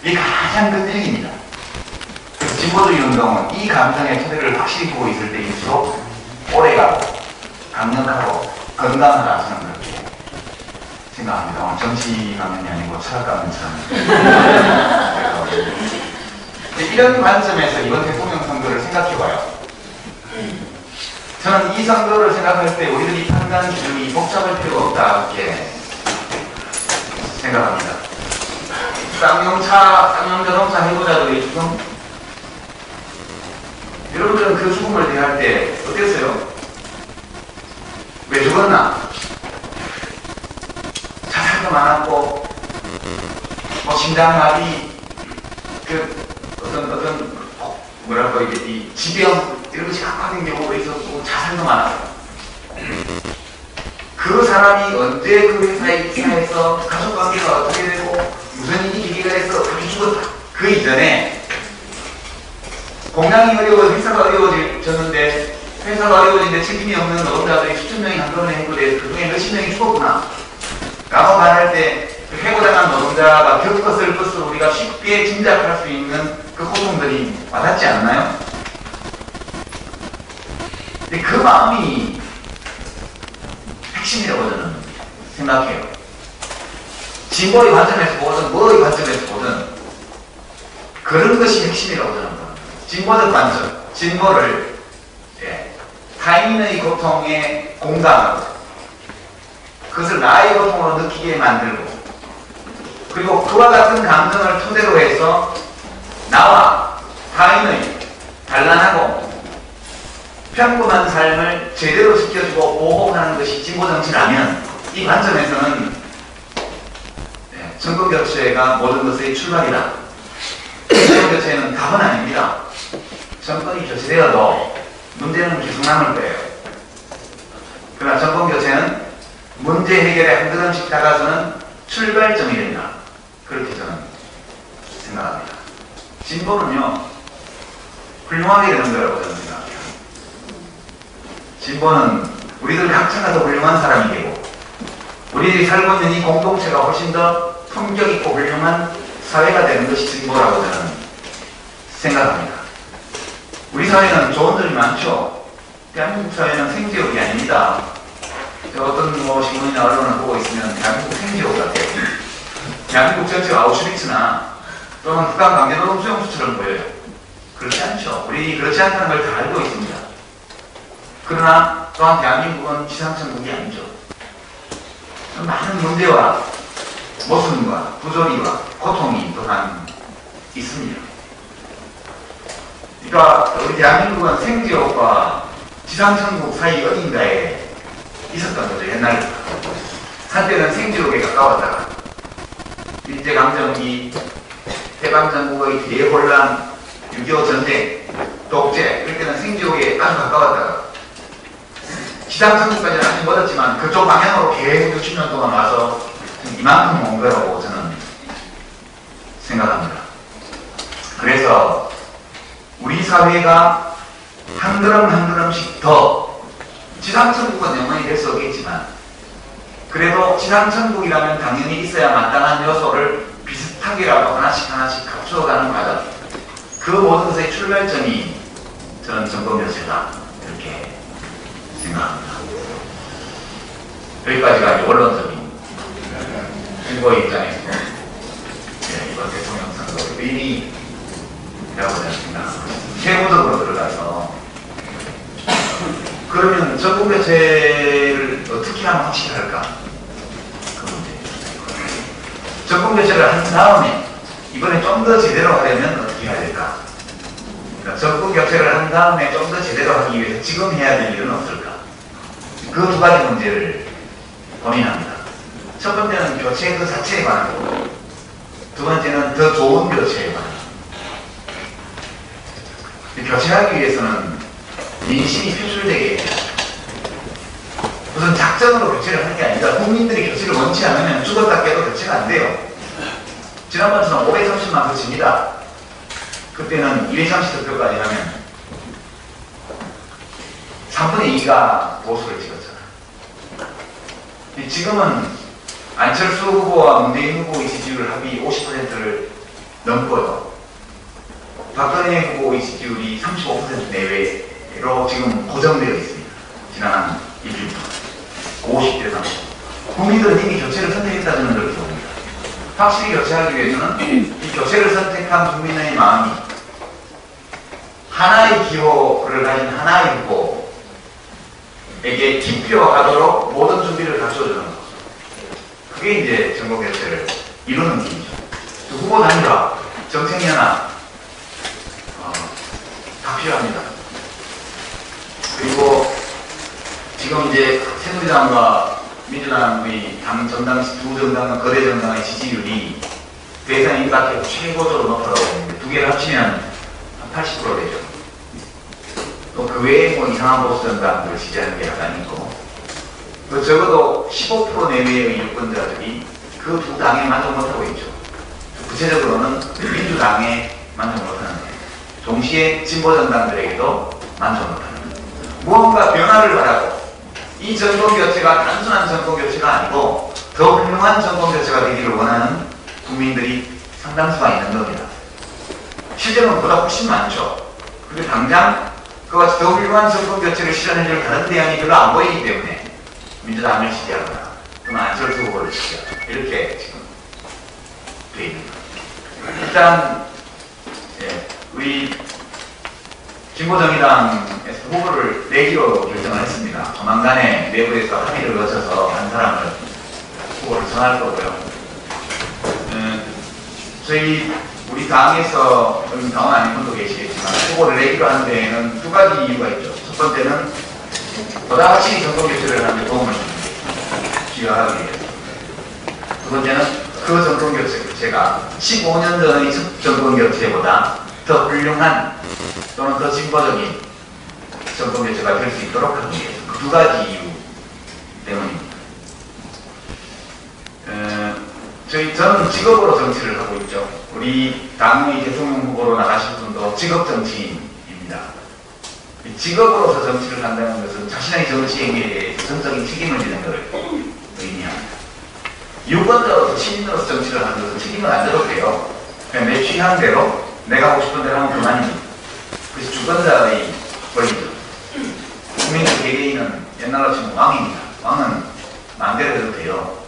이게 가장 큰 일입니다. 그래서 진보주의 운동은 이 감정의 토대를 확실히 보고 있을 때일수록 오래가고 강력하고 건강하다 저는 그렇게 생각합니다. 오늘 정치 강연이 아니고 철학 강연처럼. 이런 관점에서 이번 대통령 선거를 생각해봐요. 저는 이 선거를 생각할 때 우리들이 판단 기준이 복잡할 필요가 없다 이렇게 생각합니다. 쌍용자동차 해고자들이 지금 여러분들은 그 죽음을 대할 때 어땠어요? 왜 죽었나? 자살도 많았고 뭐 심장마비 어떤 뭐랄까 이게 이 지병 이런 것이 악화된 경우도 있었고 자살도 많았어요. 그 사람이 언제 그 회사에 입사해서 가족관계가 어떻게 되고 무슨 일이 기계가 해서 다시 죽었다. 그 이전에 공장이 어려워 회사가 어려워졌는데 회사가 어려워지는데 책임이 없는 노동자들이 수천 명이 한꺼번에 해고돼서 그 중에 몇십 명이 죽었구나 라고 말할 때 그 해고당한 노동자가 겪었을 것을 우리가 쉽게 짐작할 수 있는 그 고통들이 와닿지 않나요? 근데 그 마음이 핵심이라고 저는 생각해요. 진보의 관점에서 보든 뭐의 관점에서 보든 그런 것이 핵심이라고 저는 봅니다. 진보적 관점, 진보를 타인의 고통에 공감하고 그것을 나의 고통으로 느끼게 만들고 그리고 그와 같은 감정을 토대로 해서 나와 타인의 단란하고 평범한 삶을 제대로 지켜주고 보호하는 것이 진보정치라면 이 관점에서는 정권교체가 모든 것의 출발이다. 정권교체는 답은 아닙니다. 정권이 교체되어도 문제는 계속 남을 거예요. 그러나 정권교체는 문제 해결에 한 걸음씩 다가서는 출발점이 된다. 그렇게 저는 생각합니다. 진보는요 훌륭하게 되는 거라고 저는 진보는 우리들 각자가 더 훌륭한 사람이 되고 우리들이 살고 있는 이 공동체가 훨씬 더 품격 있고 훌륭한 사회가 되는 것이 진보라고 저는 생각합니다. 우리 사회는 좋은 점이 많죠. 대한민국 사회는 생지옥이 아닙니다. 어떤 신문이나 언론을 보고 있으면 대한민국 생지옥 같아요. 대한민국 전체가 아우슈비츠나 또는 북한 강제노동 수용소처럼 보여요. 그렇지 않죠. 우리 그렇지 않다는 걸 다 알고 있습니다. 그러나 또한 대한민국은 지상천국이 아니죠. 많은 문제와 모순과 부조리와 고통이 또한 있습니다. 그러니까 우리 대한민국은 생지옥과 지상천국 사이 어딘가에 있었던 거죠. 옛날에 한때는 생지옥에 가까웠다가 일제강점기, 해방전국의 대혼란, 6.25 전쟁, 독재 이럴 때는 생지옥에 아주 가까웠다가 지상천국까지는 아직 멀었지만 그쪽 방향으로 계속 60년 동안 와서 이만큼 온 거라고 저는 생각합니다. 그래서 우리 사회가 한 걸음 한 걸음씩 더 지상천국은 영원히 될 수 없겠지만 그래도 지상천국이라면 당연히 있어야 마땅한 요소를 비슷하게라도 하나씩 갖춰가는 과정, 그 모든 것의 출발점이 저는 정권교체다 이렇게 생각합니다. 여기까지가 이제 원론적인 진보의 입장에서 이번 대통령 선거 의미라고 저는 생각합니다. 세부적으로 들어가서 그러면 정권교체를 어떻게 하면 확실히 할까? 그 문제. 정권교체를 한 다음에 이번에 좀 더 제대로 하려면 어떻게 해야 될까? 그러니까 정권교체를 한 다음에 좀 더 제대로 하기 위해서 지금 해야 될 일은 없을까? 그 두 가지 문제를 고민합니다. 첫 번째는 교체 그 자체에 관한 거고, 두 번째는 더 좋은 교체에 관한 거. 교체하기 위해서는 민심이 표출되게 해야 돼요. 무슨 작전으로 교체를 하는 게 아니라 국민들이 교체를 원치 않으면 죽었다 깨도 교체가 안 돼요. 지난번처럼 530만 표치입니다. 그때는 230득표까지 하면 3분의 2가 보수를 찍었잖아요. 지금은 안철수 후보와 문재인 후보의 지지율 합이 50%를 넘고요. 박근혜 후보의 지지율이 35% 내외로 지금 고정되어 있습니다. 지난 일주일부터 50대 30. 국민들은 이미 교체를 선택했다는 걸 봅니다. 확실히 교체하기 위해서는 이 교체를 선택한 국민의 마음이 하나의 기호를 가진 하나의 후보에게 기표하도록 모든 준비를 갖춰주는 것. 그게 이제 정권교체를 이루는 길이죠. 그 후보 단일화, 정책연합 다 필요합니다. 그리고 지금 이제 새누리당과 민주당의 정당 두 정당은 거대 정당의 지지율이 대선 임박해서 최고조로 높아가고 있는데 두 개를 합치면 한 80% 되죠. 또 그 외에 뭐 이상한 보수 정당들을 지지하는 게 약간 있고, 그 적어도 15% 내외의 유권자들이 그 두 당에 만족 못하고 있죠. 구체적으로는 민주당에 만족 못하는 거예요. 동시에 진보 정당들에게도 만족 못하는 거예요. 무언가 변화를 바라고 이 정권교체가 단순한 정권교체가 아니고 더 훌륭한 정권교체가 되기를 원하는 국민들이 상당수가 있는 겁니다. 실제로는 그보다 훨씬 많죠. 그리고 당장 그와 같이 더 훌륭한 정권교체를 실현해줄 다른 대안이 별로 안 보이기 때문에 민주당을 지지하거나 또는 안철수 후보를 지지하거나 이렇게 지금 되어 있는 겁니다. 일단 우리 진보정의당에서 후보를 내기로 결정을 했습니다. 조만간에 내부에서 합의를 거쳐서 한 사람을 후보를 정할 거고요. 우리 당에서 당원 아닌 분도 계시겠지만 후보를 내기로 하는 데에는 두 가지 이유가 있죠. 첫 번째는 보다 확실히 정권교체를 하는 데 도움을 기여하기 위해서. 두 번째는 그 정권교체가 15년 전의 정권교체보다 더 훌륭한 또는 더 진보적인 정권교체가 될 수 있도록 하기 위해서. 그 두 가지 이유 때문입니다. 저는 직업으로 정치를 하고 있죠. 우리 당의 대통령 후보로 나가신 분도 직업 정치인입니다. 직업으로서 정치를 한다는 것은 자신의 정치 행위에 대해서 전적인 책임을 지는 것을 의미합니다. 유권자로서 시민으로서 정치를 하는 것은 책임을 안 져도 돼요. 그냥 내 취향대로 내가 하고 싶은 대로 하면 그만입니다. 그래서 주권자의 권리죠. 국민의 개개인은 옛날로 치면 왕입니다. 왕은 마음대로 해도 돼요.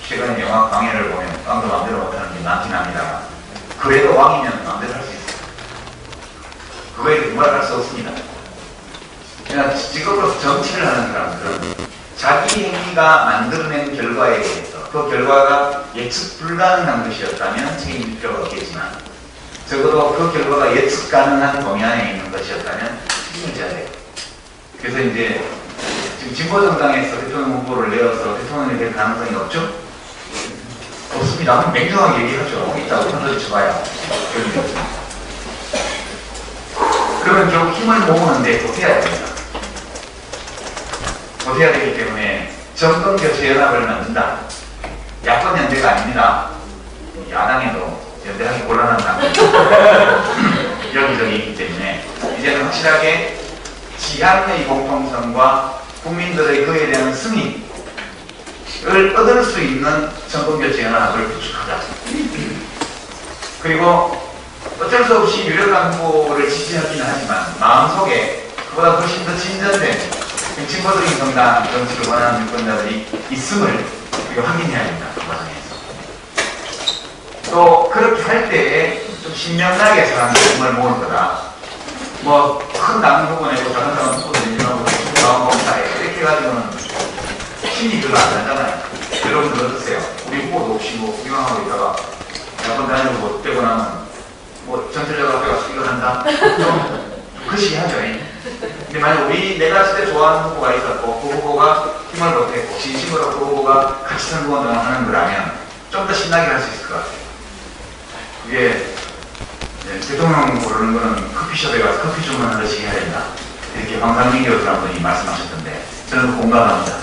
최근에 영화 광해를 보면 왕도 마음대로 못하는 게 많긴 합니다. 그래도 왕이면 마음대로 할 수 있어요. 그거에 두말할 수 없습니다. 그냥 직업으로서 정치를 하는 사람들은 자기 행위가 만들어낸 결과에 대해서 그 결과가 예측 불가능한 것이었다면 책임질 필요가 없겠지만 적어도 그 결과가 예측 가능한 범위 안에 있는 것이었다면 책임을 져야 돼요. 그래서 이제 지금 진보정당에서 대통령 후보를 내어서 대통령이 될 가능성이 없죠? 없습니다. 맹정하게 얘기하죠. 있다고 던져줘봐야. 그러면 결국 힘을 모으는데 보태야 됩니다. 보태야 되기 때문에 정권교체연합을 만든다. 야권 연대가 아닙니다. 야당에도 연대하기 곤란한 당이 여기저기 있기 때문에 이제는 확실하게 지향의 공통성과 국민들의 그에 대한 승인을 얻을 수 있는 정권교체연합을 구축하자. 그리고 어쩔 수 없이 유력한 후보를 지지하기는 하지만 마음속에 그보다 훨씬 더 진전된 진보적인 정당 정치를 원하는 유권자들이 있음을 우리가 확인해야 된다. 그 과정에서. 또 그렇게 할 때에 좀 신명나게 사람들이 힘을 모을 거다. 뭐 큰 당 후보 내고 다른 사람 후보 내려고 자원봉사에 이렇게 해가지고는 힘이 별로 안 나잖아요. 여러분들 어떠세요? 우리 후보도 없이 뭐 구경하고 있다가 야권 다니고 뭐 되고 나면 뭐 전체적으로 앞에 가서 이걸 한다? 좀 그시 하죠. 근데 만약 내가 진짜 좋아하는 후보가 있었고 그 후보가 힘을 보태고 진심으로 그 후보가 같이 선거운동을 하는 거라면 좀 더 신나게 할 수 있을 것 같아요. 그게 대통령 고르는 거는 커피숍에 가서 커피 주문하듯이 해야 된다. 이렇게 황상민 교수라는 분이 말씀하셨던데 저는 공감합니다.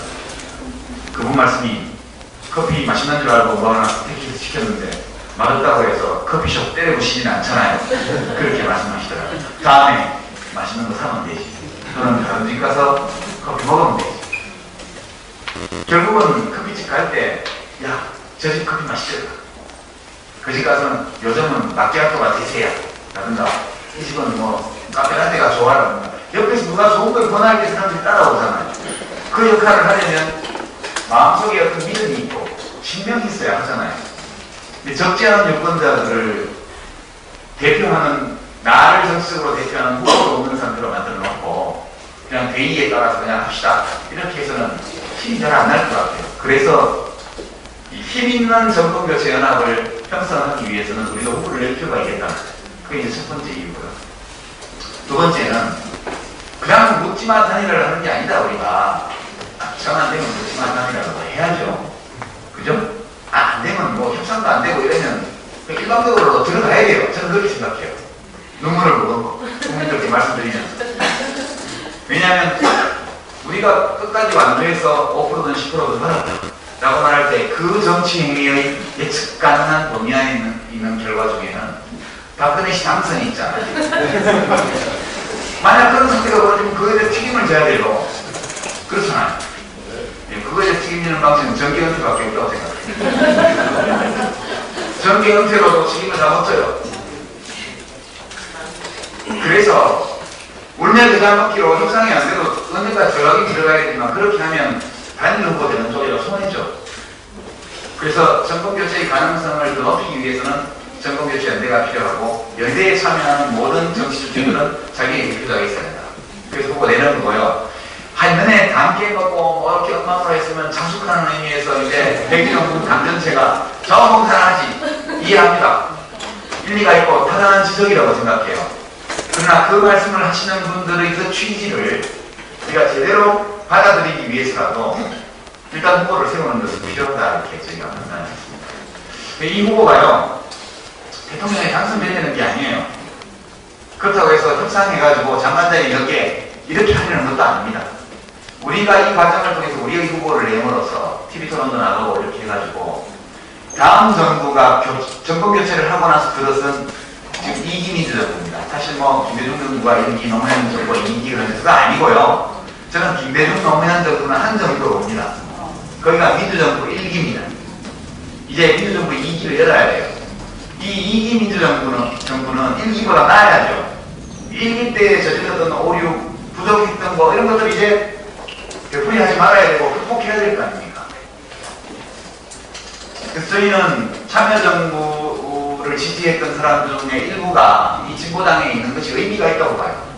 그분 말씀이 커피 맛있는 줄 알고 뭐 하나 택시에서 시켰는데 맛없다고 해서 커피숍 때려부시지는 않잖아요. 그렇게 말씀하시더라고요. 다음에 맛있는 거 사면 되지. 또는 다른 집 가서 커피 먹으면 되지. 결국은 커피집 갈 때 야, 저 집 커피 맛있더라. 그 집 가서는 요즘은 마키아토가 대세야 라든가 이 집은 뭐 카페라떼가 좋아라든가 옆에서 누가 좋은 걸 권할 때 사람들이 따라오잖아요. 그 역할을 하려면 마음속에 어떤 믿음이 있고 신명이 있어야 하잖아요. 근데 적지 않은 유권자들을 대표하는 나를 정치적으로 대표하는 후보도 없는 상태로 만들어 놓고 그냥 대의에 따라서 그냥 합시다 이렇게 해서는 힘이 잘 안 날 것 같아요. 그래서 힘 있는 정권교체연합을 형성하기 위해서는 우리가 후보를 낼 필요가 있겠다. 그게 이제 첫 번째 이유고요. 두 번째는 그냥 묻지마 단일화를 하는 게 아니다. 우리가 정 안 되면 묻지마 단일화라고 해야죠. 그죠? 안 되면 뭐 협상도 안 되고 이러면 일방적으로 들어가야 돼요. 저는 그렇게 생각해요. 눈물을 머금고 국민들께 말씀드리면서. 왜냐하면 우리가 끝까지 완주해서 5%든 10%든 받았다 라고 말할 때 그 정치 행위의 예측 가능한 범위 안에 있는 결과 중에는 박근혜 씨 당선이 있잖아요. 만약 그런 상태가 벌어지면 그거에 대해 책임을 져야 돼요. 그렇잖아요. 그거에 대해 책임지는 방식은 정계 은퇴밖에 없다고 생각해요. 정계 은퇴로도 책임을 다 못 져요. 그래서 울면 대장 먹기로 협상이 안 돼도 언젠가 전략이 들어가야 되지만 그렇게 하면 단일 후보되는 쪽이라 손해죠. 그래서 정권교체의 가능성을 더 높이기 위해서는 정권교체 연대가 필요하고 연대에 참여하는 모든 정치주체들은 자기의 대표자가 있어야 된다. 그래서 후보 내는 거고요. 한면에 당계 먹고 뭐 이렇게 엉망으로 했으면 자숙하는 의미에서 이제 백기정부 당 전체가 자원봉사를 하지 이해합니다. 일리가 있고 타당한 지적이라고 생각해요. 그러나 그 말씀을 하시는 분들의 그 취지를 우리가 제대로 받아들이기 위해서라도 일단 후보를 세우는 것은 필요하다 이렇게 저희가 판단했습니다. 이 후보가요 대통령에 당선되는 게 아니에요. 그렇다고 해서 협상해가지고 장관자리 몇 개 이렇게 하려는 것도 아닙니다. 우리가 이 과정을 통해서 우리의 후보를 내므로써 TV 토론도 나가고 이렇게 해가지고 다음 정부가 정권 교체를 하고 나서 들어선 지금 2기 민주정부입니다. 사실 뭐 김대중 정부가 1기 노무현 정부가 2기를 하면서가 아니고요. 저는 김대중 노무현 정부는 한 정부로 봅니다. 거기가 민주정부 1기입니다. 이제 민주정부 2기를 열어야 돼요. 이 2기 민주정부는 1기보다 나아야죠. 1기 때 저질렀던 오류, 부족했던 거 이런 것들 이제 되풀이하지 말아야 되고 극복해야 될 거 아닙니까? 그래서 저희는 참여정부를 지지했던 사람 중에 일부가 이 진보당에 있는 것이 의미가 있다고 봐요.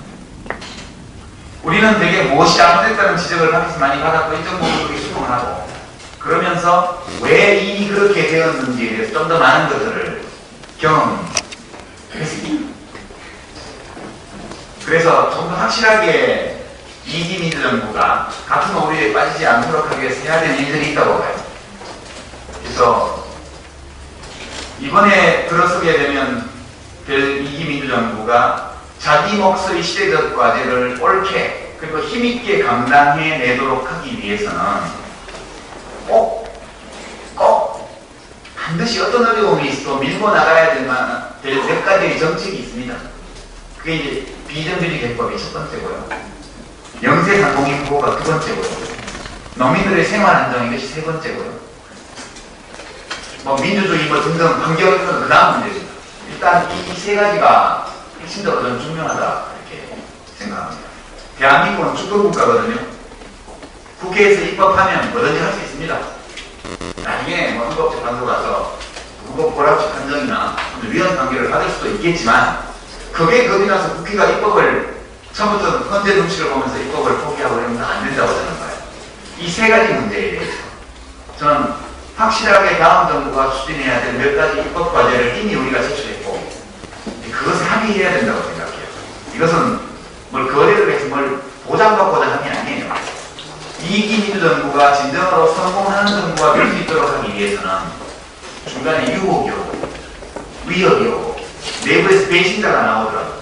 우리는 되게 무엇이 잘못됐다는 지적을 밖에서 많이 받았고 이 정부를 수긍을 하고 그러면서 왜 일이 그렇게 되었는지에 대해서 좀 더 많은 것들을 경험했습니다. 그래서 좀 더 확실하게 2기 민주정부가 같은 오류에 빠지지 않도록 하기 위해서 해야 되는 일들이 있다고 봐요. 그래서 이번에 들어서게 되면 될 2기 민주정부가 자기 몫의 시대적 과제를 옳게 그리고 힘있게 감당해내도록 하기 위해서는 꼭 반드시 어떤 어려움이 있어도 밀고 나가야 될 몇 가지의 정책이 있습니다. 그게 이제 비정규직 개법이 첫 번째고요. 영세상공인 보호가 두 번째고요. 농민들의 생활 안정 이것이 세 번째고요. 뭐 민주주의 뭐 등등 환경은 그 다음 문제입니다. 일단 이 세 가지가 핵심적으로 좀 중요하다 이렇게 생각합니다. 대한민국은 주권국가거든요. 국회에서 입법하면 뭐든지 할 수 있습니다. 나중에 뭐 헌법재판소 가서 헌법 불합치 판정이나 위헌 판결을 받을 수도 있겠지만 그게 겁이 나서 국회가 입법을 처음부터 헌재 눈치를 보면서 입법을 포기하고 이러면 안 된다고 저는 봐요. 이 세 가지 문제에 대해서 저는 확실하게 다음 정부가 추진해야 될 몇 가지 입법 과제를 이미 우리가 제출했고 그것을 합의해야 된다고 생각해요. 이것은 뭘 거래를 해서 뭘 보장받고자 하는 게 아니에요. 2기 민주정부가 진정으로 성공하는 정부가 될 수 있도록 하기 위해서는 중간에 유혹이 오고 위협이 오고 내부에서 배신자가 나오더라도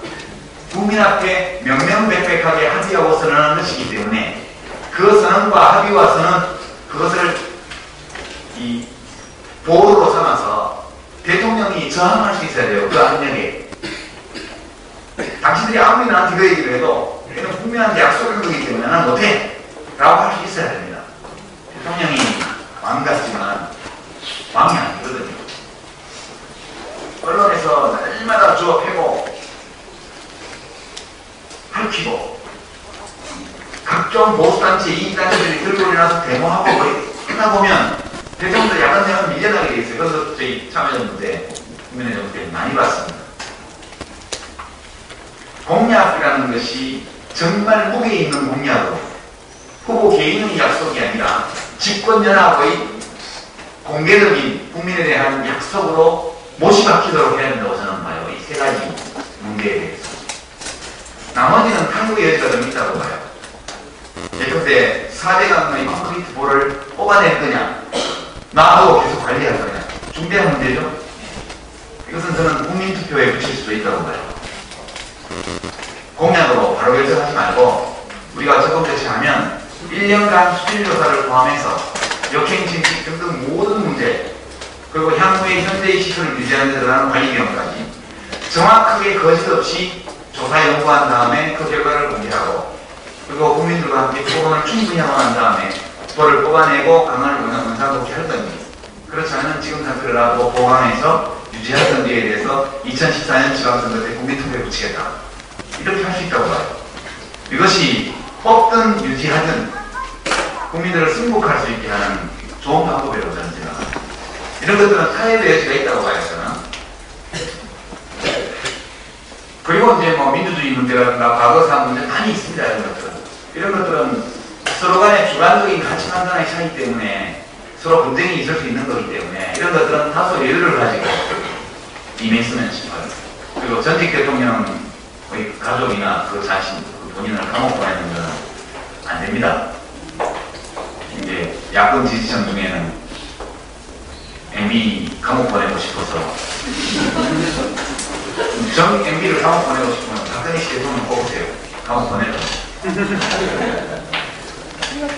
국민 앞에 명명백백하게 합의하고 선언하는 것이기 때문에 그 선언과 합의와 선언 그것을 이 보호로 삼아서 대통령이 저항할 수 있어야 돼요. 그 압력에. 당신들이 아무리 나한테 그 얘기를 해도 얘는 국민한테 약속한 거기 때문에 나는 못해 라고 할 수 있어야 됩니다. 대통령이 왕 같지만 왕이 아니거든요. 언론에서 날마다 주워 패고 밝히고 각종 보수단체 이익단체들이 들고 일어나서 데모하고 끝나보면 대통령도 야간 되면 밀려나게 돼 있어요. 그래서 저희 참여정부 때 국민의 정부 때 많이 봤습니다. 공약이라는 것이 정말 무게 있는 공약으로 후보 개인의 약속이 아니라 집권연합의 공개적인 국민에 대한 약속으로 못이 박히도록 해야 된다고 저는 봐요. 이 세 가지 문제에 대해서. 나머지는 탐구의 여지가 좀 있다고 봐요. 예컨대 4대강의 콘크리트 볼을 뽑아낼 거냐 나하고 계속 관리할 거냐 중대한 문제죠. 이것은 저는 국민투표에 붙일 수도 있다고 봐요. 공약으로 바로 결정하지 말고 우리가 적극조치하면 1년간 수질조사를 포함해서 역행 침식 등등 모든 문제 그리고 향후에 현재의 시설을 유지하는 데 들어가는 관리비용까지 정확하게 거짓없이 조사 연구한 다음에 그 결과를 공개하고 그리고 국민들과 함께 토론을 충분히 하고 난 다음에 벌을 뽑아내고 강화를 원상복귀할 건지 그렇지 않으면 지금 상태를 놔두고 보강해서 유지할 건지에 대해서 2014년 지방선거 때 국민투표에 붙이겠다. 이렇게 할 수 있다고 봐요. 이것이 뽑든 유지하든 국민들을 승복할 수 있게 하는 좋은 방법이라고 저는 생각합니다. 이런 것들은 타협의 여지가 있다고 봐요, 저는. 그리고 이제 뭐 민주주의 문제라든가 과거사 문제 많이 있습니다, 이런 것들은. 이런 것들은 서로 간의 주관적인 가치 판단의 차이 때문에 서로 분쟁이 있을 수 있는 거기 때문에 이런 것들은 다소 여유를 가지고 임했으면 싶어요. 그리고 전직 대통령의 가족이나 그 자신, 그 본인을 감옥 보내는 건 안 됩니다. 이제 야권 지지층 중에는 MB 감옥 보내고 싶어서 전 MB를 감옥 보내고 싶으면 박근혜 씨 대통령 뽑으세요. 감옥 보내라.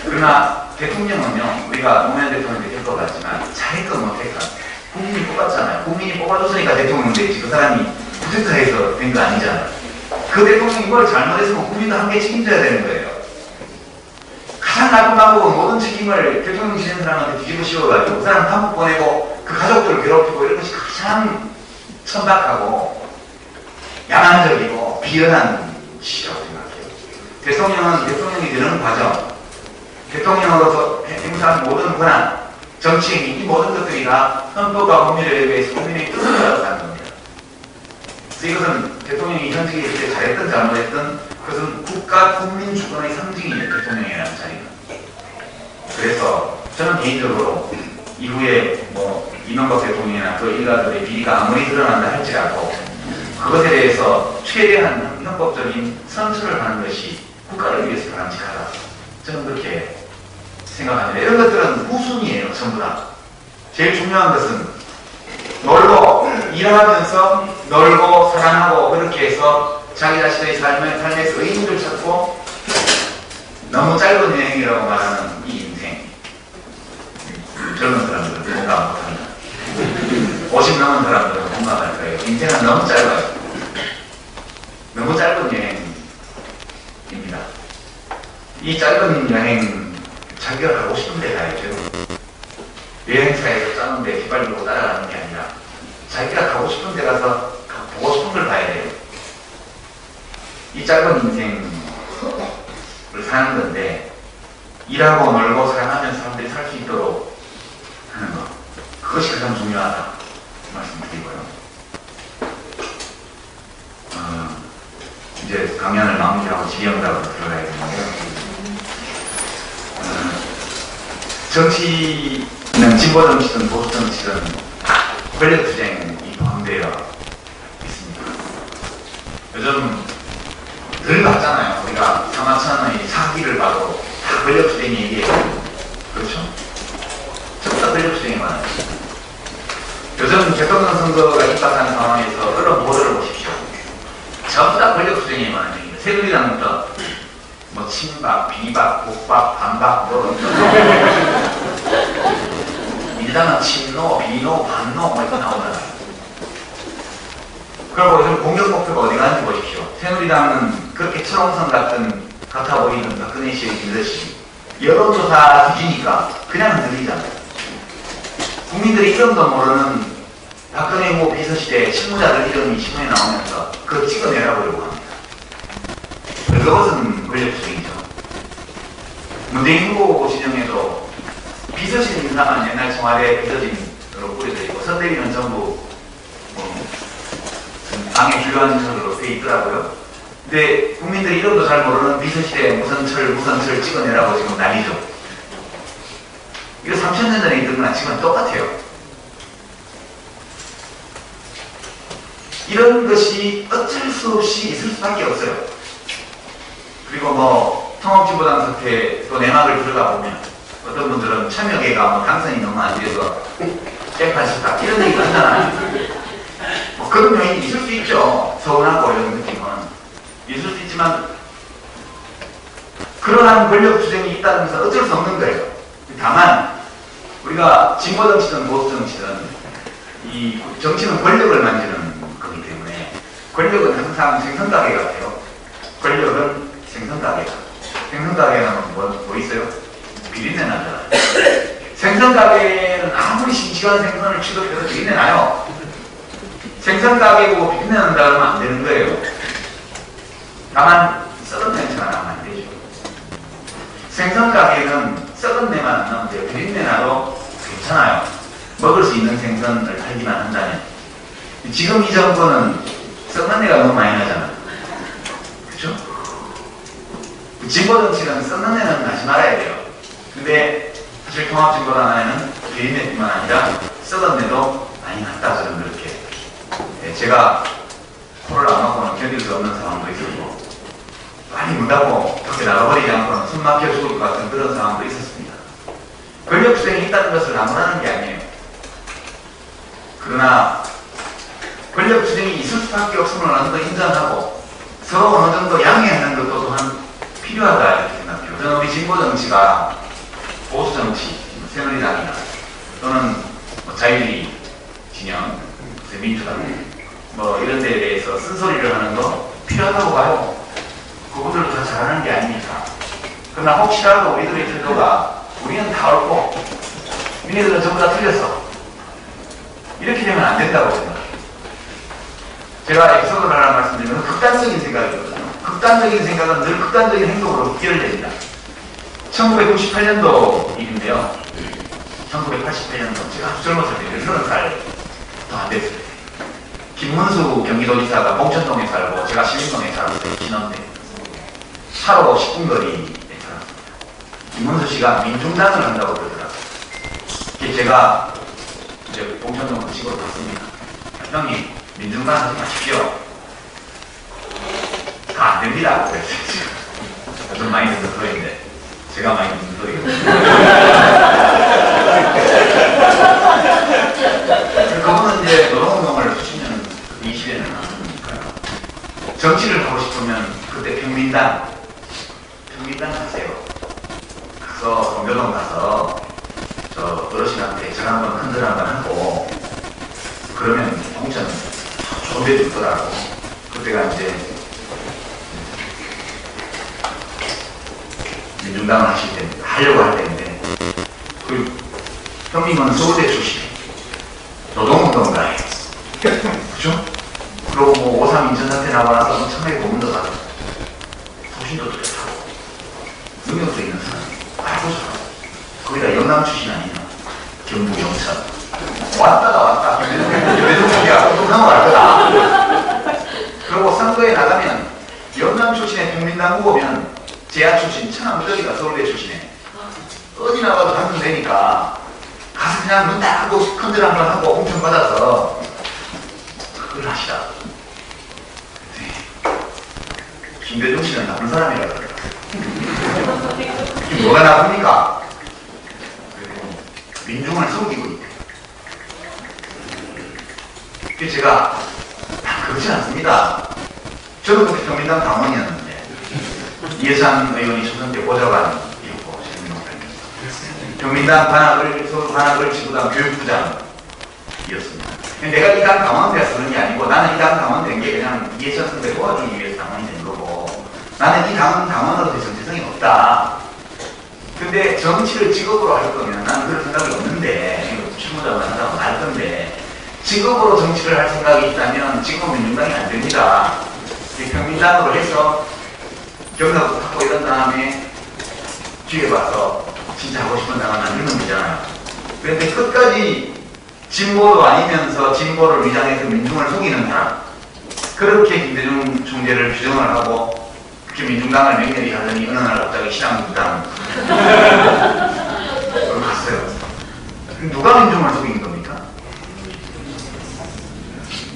그러나 대통령은요, 우리가 노무현 대통령이 될 것 같지만 잘했건 못했건 국민이 뽑았잖아요. 국민이 뽑아줬으니까 대통령 되지. 그 사람이 쿠데타에서 된 거 아니잖아요. 그 대통령이 이걸 잘못했으면 국민도 함께 책임져야 되는 거예요. 가장 나쁜 방법은 모든 책임을 대통령 지낸 사람한테 뒤집어 씌워가지고 그 사람 감옥 보내고 그 가족들을 괴롭히고 이런 것이 가장 천박하고 야만적이고 비열한 짓이라고 생각해요. 대통령은 대통령이 되는 과정, 대통령으로서 행사한 모든 권한, 정치행위, 이 모든 것들이 다 헌법과 법률에 의해서 국민의 뜻을 따라서 하는 겁니다. 그래서 이것은 대통령이 현직에 있을 때 잘했든 잘못했든 그것은 국가 국민 주권의 상징이에요. 대통령이라는 자리는. 그래서 저는 개인적으로 이후에 뭐 이명박 대통령이나 그 일가들의 비리가 아무리 드러난다 할지라도 그것에 대해서 최대한 헌법적인 선처를 하는 것이 국가를 위해서 바람직하다. 저는 그렇게 생각합니다. 이런 것들은 후순위예요. 전부 다. 제일 중요한 것은 놀고 일하면서 놀고 사랑하고 그렇게 해서 자기 자신의 삶에서 의미를 찾고 너무 짧은 여행이라고 말하는 이 인생. 젊은 사람들은 공감 못합니다. 50 넘은 사람들은 공감할 거예요. 인생은 너무 짧아요. 너무 짧은 여행입니다. 이 짧은 여행 자기가 가고 싶은 데 가야죠. 여행사에서 짜는데 휘발유로 따라가는 게 아니라 자기가 가고 싶은 데 가서 보고 싶은 걸 봐야 돼요. 이 짧은 인생을 사는 건데 일하고 놀고 사랑하면서 사람들이 살 수 있도록 하는 것, 그것이 가장 중요하다 말씀드리고요. 이제 강연을 마무리하고 질의응답으로 들어가야 되는데요. 정치는 진보 정치든 보수 정치든 권력투쟁이 포함되어 있습니다. 요즘 늘 봤잖아요. 우리가 사마천의 사기를 봐도 다 권력투쟁이 얘기해요. 그렇죠? 전부 다 권력투쟁이 많아요. 요즘 대통령 선거가 입각하는 상황에서 언론 보도를 보십시오. 전부 다 권력투쟁이 많아요. 새누리당부터 뭐 친박, 비박, 복박, 반박, 뭐 민주당은 친노, 비노, 반노 뭐 이렇게 나오잖아요. 그리고 요즘 공격 목표가 어디 가는지 보십시오. 새누리당은 그렇게 철옹성 같아 보이는 박근혜 씨의 리더십, 여론조사 뒤지니까 그냥 흔들리잖아요. 국민들이 이름도 모르는 박근혜 후보 비서실에 실무자들 이름이 신문에 나오면서 그거 찍어내라고 요구합니다. 그것은 권력투쟁이죠. 문재인 후보 진영에도 비서실 인사만 옛날 청와대 비서진으로 꾸려져 있고 선대위는 전부 당의 주요한 인사로 돼 있더라고요. 근데 국민들이 이름도 잘 모르는 비서실에 무슨 철 찍어내라고 지금 난리죠. 이거 3000년 전에 있던 거랑 지금 똑같아요. 이런 것이 어쩔 수 없이 있을 수밖에 없어요. 그리고 뭐 통합진보당 사태 또 내막을 들어가 보면 어떤 분들은 참여계가 뭐 당선이 너무 안 돼서 쟁판 싫다 이런 얘기도 하잖아요. 뭐 그런 요인이 있을 수 있죠. 서운하고 이런 느낌은 있을 수 있지만 그러한 권력투쟁이 있다는 것은 어쩔 수 없는 거예요. 다만 우리가 진보 정치든 보수 정치든 이 정치는 권력을 만지는 거기 때문에 권력은 항상 생선가게 같아요. 권력은 생선가게다. 생선가게는 뭐 있어요? 비린내 나잖아요. 생선가게는 아무리 싱싱한 생선을 취급해도 비린내 나요. 생선가게고 비린내 난다 그러면 안 되는 거예요. 다만 썩은 냄새가 나면 안 되죠. 생선가게는 썩은 내만 안 나면 돼요. 비린내 나도 괜찮아요. 먹을 수 있는 생선을 팔기만 한다면. 지금 이 정부는 썩은 내가 너무 많이 나잖아요. 그렇죠? 진보 정치는 썩는 내는 나지 말아야 돼요. 근데 사실 통합진보당 안에는 비린내뿐만 아니라 썩은 내도 많이 났다. 저는 그렇게. 네, 제가 코를 안 먹고는 견딜 수 없는 상황도 있었고 많이 문 닫고 밖에 나가버리지 않고는 숨 막혀 죽을 것 같은 그런 상황도 있었습니다. 권력투쟁이 있다는 것을 나무라는 게 아니에요. 그러나 권력투쟁이 있을 수밖에 없음을 어느 정도 인정하고 서로 어느 정도 양해하는 것도 또한 필요하다 이렇게 생각해요. 저는 우리 진보 정치가 보수 정치, 새누리당이나 또는 뭐 자유주의 진영, 민주당 뭐 이런 데에 대해서 쓴소리를 하는 거 필요하다고 봐요. 그분들도 다 잘하는 게 아니니까. 그러나 혹시라도 우리들의 태도가 우리는 다 옳고 니네들은 전부 다 틀렸어. 이렇게 되면 안 된다고 생각해요. 제가 에피소드를 하나 말씀드리면 극단적인 생각이거든요. 극단적인 생각은 늘 극단적인 행동으로 귀결됩니다. 1998년도 일인데요. 1988년도 제가 아주 젊었을 때 30살 더 안 됐을 때 김문수 경기도지사가 봉천동에 살고 제가 시민동에 살았어요. 신원대 차로 10분 거리에 살았습니다. 김문수 씨가 민중당을 한다고 그러더라고요. 제가 이제 봉천동 그 집으로 갔습니다. 형님 민중당 하지 마십시오. 다 안 됩니다. 그랬어요. 좀 많이 듣는 소리인데 제가 많이 듣는 소리거든요. 그거는 이제 노동운동을 수십 년, 20년을 하니까요. 정치를 하고 싶으면 그때 평민당 하세요. 가서 동교동 가서 저 어르신한테 전화 한번 큰절 한번 하고 그러면 공천 좋은 데 듣더라고. 그때가 이제 민중당을 하실 때 하려고 할 때인데 그 형님은 서울대 출신 노동운동가예요. 그죠? 그리고 뭐 5.3 인천사태 나고 나서 엄청나게 고문도 받고 소신도 뚜렷하고 능력도 있는 사람 알고 싶어. 거기다 영남 출신 아니냐. 경북 영천 왔다 대통령이야 똑똑한 거 알거다. 그리고 선거에 나가면 영남 출신의 국민당 후보면 제야 출신 천안무적이다. 서울대 출신에 어디 나가도 당선되니까 가서 그냥 문 닫고 큰절 한번 하고 공천 받아서 그걸 하시라. 김대중 씨는 나쁜 사람이라 그래요. 뭐가 나쁩니까? 민중을 속이고 있대. 그래서 제가 그렇지 않습니다. 저는 그때 평민당 당원이었는데 이해찬 의원이 초선 때 보좌관이었고 평민당 관악을 서울 관악을 지구당 교육부장이었습니다. 내가 이 당 당원 돼서 그런 게 아니고 나는 이 당 당원 된 게 그냥 이해찬 선배 도와주기 위해서 당원이 된 거고 나는 이 당은 당원으로서 정체성이 없다. 근데 정치를 직업으로 할 거면 나는 그럴 생각이 없는데 실무자만 한다고 할 건데 직업으로 정치를 할 생각이 있다면 지금은 민중당이 안 됩니다. 평민당으로 해서 경력도 하고 이런 다음에 뒤에 와서 진짜 하고 싶은 당은 만들면 되잖아요. 그런데 끝까지 진보도 아니면서 진보를 위장해서 민중을 속이는 사람 그렇게 김대중 총재를 규정을 하고 그렇게 민중당을 맹렬히 하더니 어느 날 갑자기 신한국당 갔어요. 누가 민중을 속인 겁니까?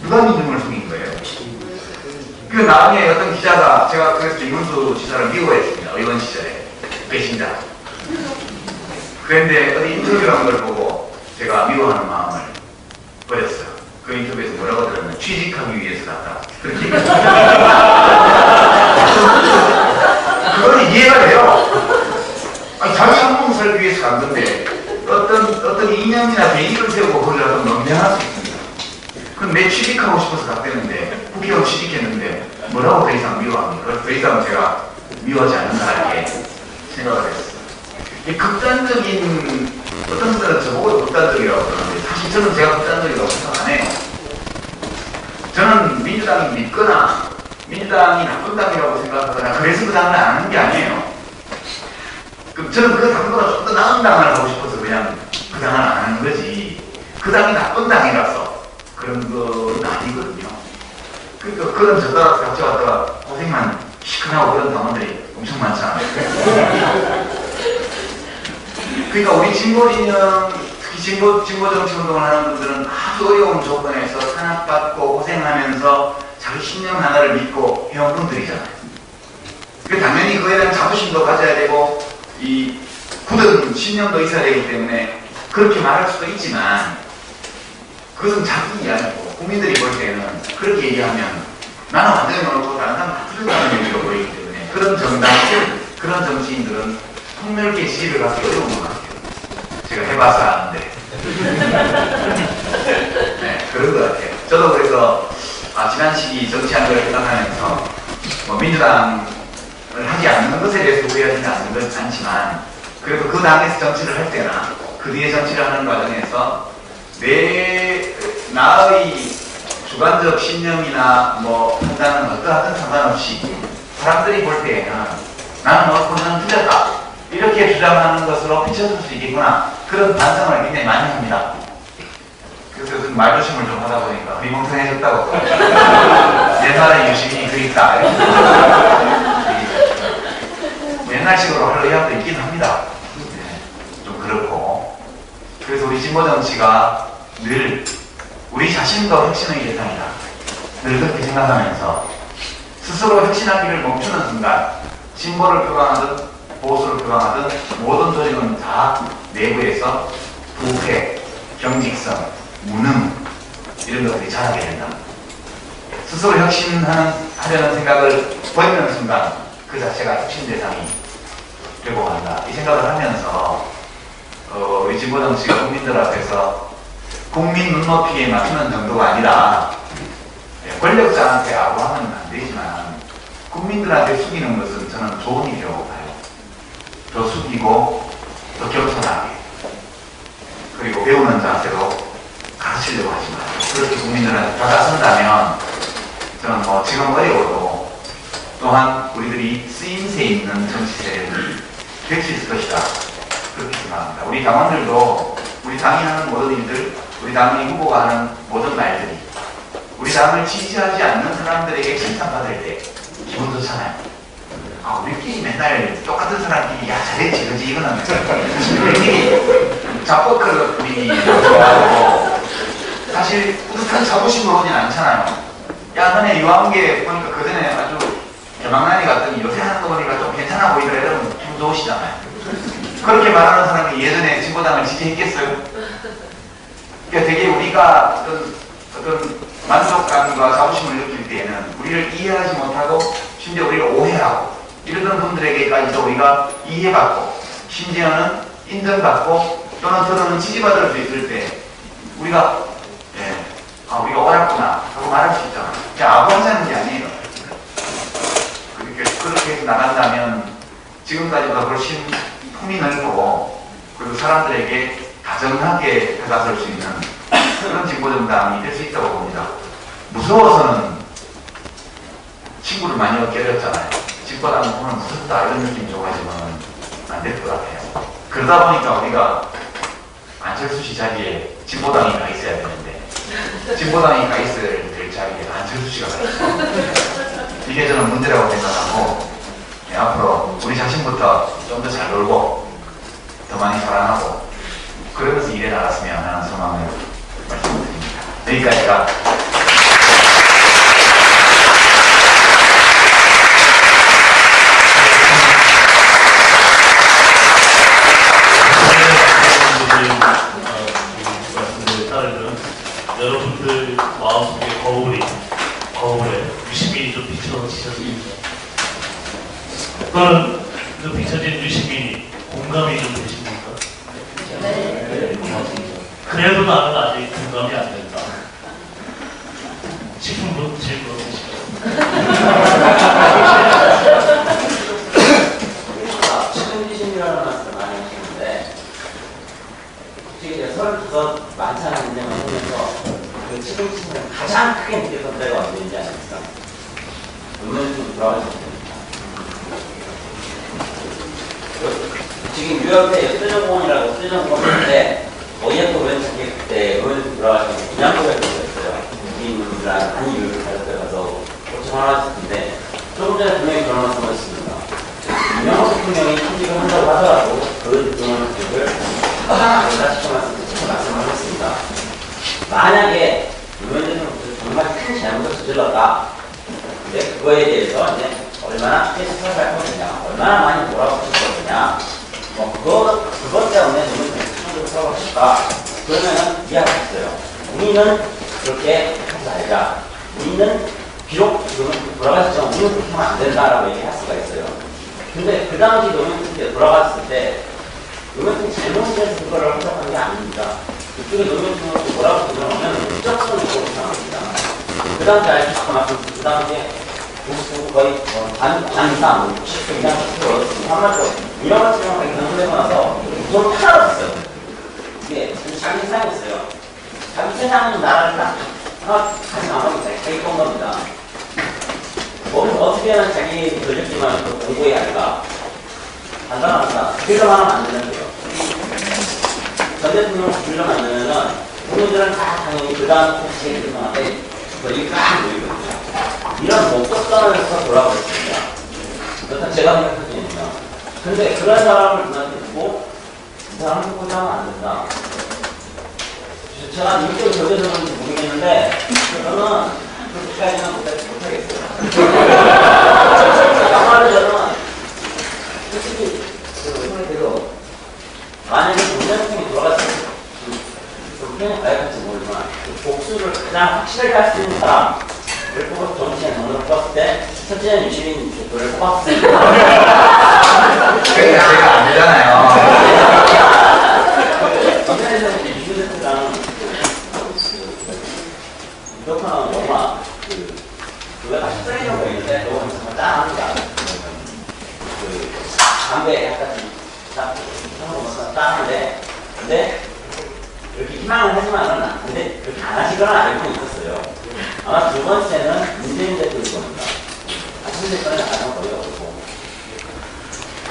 누가 민중을 속인 거예요? 그 나중에 어떤 기자가 제가 그래서 김문수 지사를 미워했습니다. 의원 시절에 배신자. 그런데 어디 인터뷰를 한 걸 보고 제가 미워하는 마음을 버렸어요. 그 인터뷰에서 뭐라고 들었나? 취직하기 위해서 갔다. 그렇게 얘기했어요. 그건 이해가 돼요. 아니, 자기 한몸 살기 위해서 간 건데 어떤 이념이나 대의를 세우고 그걸 어떤 명령할 수 있습니다. 그럼 내 취직하고 싶어서 갔대는데 국회의원 취직했는데 뭐라고 더 이상 미워합니까? 더 이상 제가 미워하지 않는다 이렇게 생각을 했어요. 이 극단적인 어떤 분들은 저보고 극단적이라고 그러는데 사실 저는 제가 극단적이라고 생각 안 해요. 저는 민주당이 믿거나 민주당이 나쁜 당이라고 생각하거나 그래서 그 당을 안 하는 게 아니에요. 그럼 저는 그 당보다 좀 더 나은 당을 하고 싶어서 그냥 그 당을 안 하는 거지 그 당이 나쁜 당이라서 그런 건 아니거든요. 그러니까 그런 저 따라서 같이 왔다가 고생만 시큰하고 그런 당원들이 엄청 많잖아요. 그러니까 우리 진보 진영, 특히 진보 정치 운동을 하는 분들은 아주 어려운 조건에서 탄압받고 고생하면서 자기 신념 하나를 믿고 해온 분들이잖아요. 그 당연히 그에 대한 자부심도 가져야 되고 이 굳은 신념도 있어야 되기 때문에 그렇게 말할 수도 있지만 그것은 자기 이야기고 국민들이 볼 때는 그렇게 얘기하면 나는 완전히 모르고 다른 사람 다 틀렸다는 얘기로 보이기 때문에 그런 정당, 그런 정치인들은 폭넓게 지지를 받기 어려운 것 같아요. 제가 해봐서 아는데 네, 그런 것 같아요. 저도 그래서 지난 시기 정치하는 걸 생각하면서 민주당을 하지 않는 것에 대해서 후회하지는 않는 건 않지만 그래도 그 당에서 정치를 할 때나 그 뒤에 정치를 하는 과정에서 나의 주관적 신념이나 판단은 어떠하든 상관없이 사람들이 볼 때에는 나는 그냥 틀렸다 이렇게 주장하는 것으로 비춰줄 수 있겠구나 그런 반성을 굉장히 많이 합니다. 그래서 요즘 말조심을 좀 하다 보니까 비몽사해졌다고 옛날에 유시민이 그립다 옛날식으로 할 의향도 있긴 합니다. 좀 그렇고 그래서 우리 진보 정치가 늘 우리 자신도 혁신의 대상이다 늘 그렇게 생각하면서 스스로 혁신하기를 멈추는 순간 진보를 표방하든 보수를 표방하든 모든 조직은 다 내부에서 부패, 경직성, 무능 이런 것들이 자라게 된다. 스스로 혁신하려는 생각을 버리는 순간 그 자체가 혁신 대상이 되고 간다. 이 생각을 하면서 우리 진보 정치가 국민들 앞에서 국민 눈높이에 맞추는 정도가 아니라 권력자한테 아부하면 안 되지만 국민들한테 숙이는 것은 저는 좋은 일이라고 봐요. 더 숙이고 더 겸손하게 그리고 배우는 자세로 가르치려고 하지 마요. 그렇게 국민들한테 다가선다면 저는 지금 어려워도 또한 우리들이 쓰임새 있는 정치 세력이 될 수 있을 것이다. 그렇게 생각합니다. 우리 당원들도 우리 당이 하는 모든 일들, 우리 당의 후보가 하는 모든 말들이 우리 당을 지지하지 않는 사람들에게 칭찬받을 때 기분 좋잖아요. 우리끼리 맨날 똑같은 사람끼리 야 잘했지 그지 이거는 우리끼리 자뻑그릇 우리 좋아하고 사실 뿌듯한 자부심으로 오진 않잖아요. 야 너네 유아한게 보니까 그전에 아주 대망나니 같더니 요새 하는 거 보니까 좀 괜찮아 보이더라 이러면 기분 좋으시잖아요. 그렇게 말하는 사람이 예전에 진보당을 지지했겠어요? 그러니까 되게 우리가 어떤 만족감과 자부심을 느낄 때에는 우리를 이해하지 못하고 심지어 우리가 오해하고 이러던 분들에게까지도 우리가 이해받고 심지어는 인정받고 또는 들어는 지지받을 수 있을 때 우리가 우리가 옳았구나 하고 말할 수 있잖아. 그냥 아부하자는 게 아니에요. 그렇게 해서 나간다면 지금까지보다 훨씬 품이 넓고 그리고 사람들에게 다정하게 다가설 수 있는 그런 진보정당이 될 수 있다고 봅니다. 무서워서는 친구를 많이 얻기 어렵잖아요. 진보당을 보면 무섭다 이런 느낌이 좀 가지면 안 될 것 같아요. 그러다 보니까 우리가 안철수 씨 자리에 진보당이 가 있어야 되는데 진보당이 가 있어야 될 자리에 안철수 씨가 가 있어요. 이게 저는 문제라고 생각하고 앞으로 우리 자신부터 좀 더 잘 놀고 더 많이 사랑하고 그러면서 일해 나갔으면 하는 소망을 말씀드립니다. 여기까지가 말씀드린 따르면 여러분들 마음속에 거울에 유시민이 좀 비춰지셨습니다. 그럼 그 비춰진 유시민이 공감이 좀 되십니까? 네. 고맙습니다. 그래도 나는 아직 공감이 안 된다 싶은 분 질문 책임지심이라는 말씀 많이 하시는데 솔직히 35 많지 않은 인생을 하면서 그 책임지심을 가장 크게 느꼈던 때가 언제인지 아십니까? 오늘 좀 돌아가셨습니다. 지금 뉴욕에 수정공원이라고 수정공원인데 어이없고 왼쪽에 그때 오늘 돌아가신 분양고였어요. 국민분들한 한 이유를 가져서 고청하셨을 텐데 조금 전에 분명히 그런 말씀을 했습니다. 이명박 대통령이 취직을 한다고 하더라도 그 대통령 직을 하나하나 시켜 말씀을 했습니다. 만약에 노무현 대통령이 정말 큰 잘못을 저질렀다. 근데 그거에 대해서 이제 얼마나 크게 수사할 것이냐, 얼마나 많이 몰아붙일 것이냐, 그것 때문에 노무현 대통령을 사과했을까? 그러면은 이해하겠어요. 우리는 그렇게 하지 말자. 우리는 비록 지금은 돌아가셨지만 우리는 그렇게 하면 안 된다라고 얘기할 수가 있어요. 근데 그 당시 노무현 대통령이 돌아갔을 때 노무현 대통령이 잘못해서 그거를 허락한 게 아닙니다. 그쪽에 노무현 대통령이 뭐라고 그러냐면 국적성이 있다고 생각합니다. 당시에 아까 말씀드린 그 당시에 거의 반 이상, 10% 이상 얻었습니다. 한마디로 이런 것처럼 경선되고 나서 돈 하나도 없어요. 이게 자기 세상이었어요. 자기 세상은 나라를 하나 가진 않고 자기 건 겁니다. 어떻게 하면 자기 권력지만 공부해야 할까? 간단합니다. 그래서 하면 안 되는데요. 전 대통령을 불러 만들면은 국민들은 다 당연히 그 다음 국회에 들어가는데 권력이 쫙 모이거든요. 이런 목적성에서 돌아버렸습니다. 일단 제가 생각하기에는요. 근데 그런 사람을 누나한테 두고 이 사람은 포장하면 안 된다. 제가 인격을 저대로 그런지 모르겠는데 저는 그렇게까지는 못하겠어요. 정말로 저는 솔직히 그대로 만약에 문제통이 돌아갔으면 좀 표현이 가야할지 모르지만 복수를 가장 확실하게 할 수 있는 사람을 뽑아서 정치인 정도를 뽑았을 때 첫째는 유시민 대표를 뽑았습니다. 그러니까 제가 안 되잖아요. 전면에서는 유시민 대표랑 유독한 영화 그거 다 10분의 정도 있는데 너무 정말 짠합니다. 담배 약간 딱 한번 짠한데 근데 이렇게 희망을 하지만은 근데 그렇게 안 하시거나 알고 있었어요. 아마 두 번째는 문재인 대표일 겁니다. 문재인 대표는 가장 거리가 없고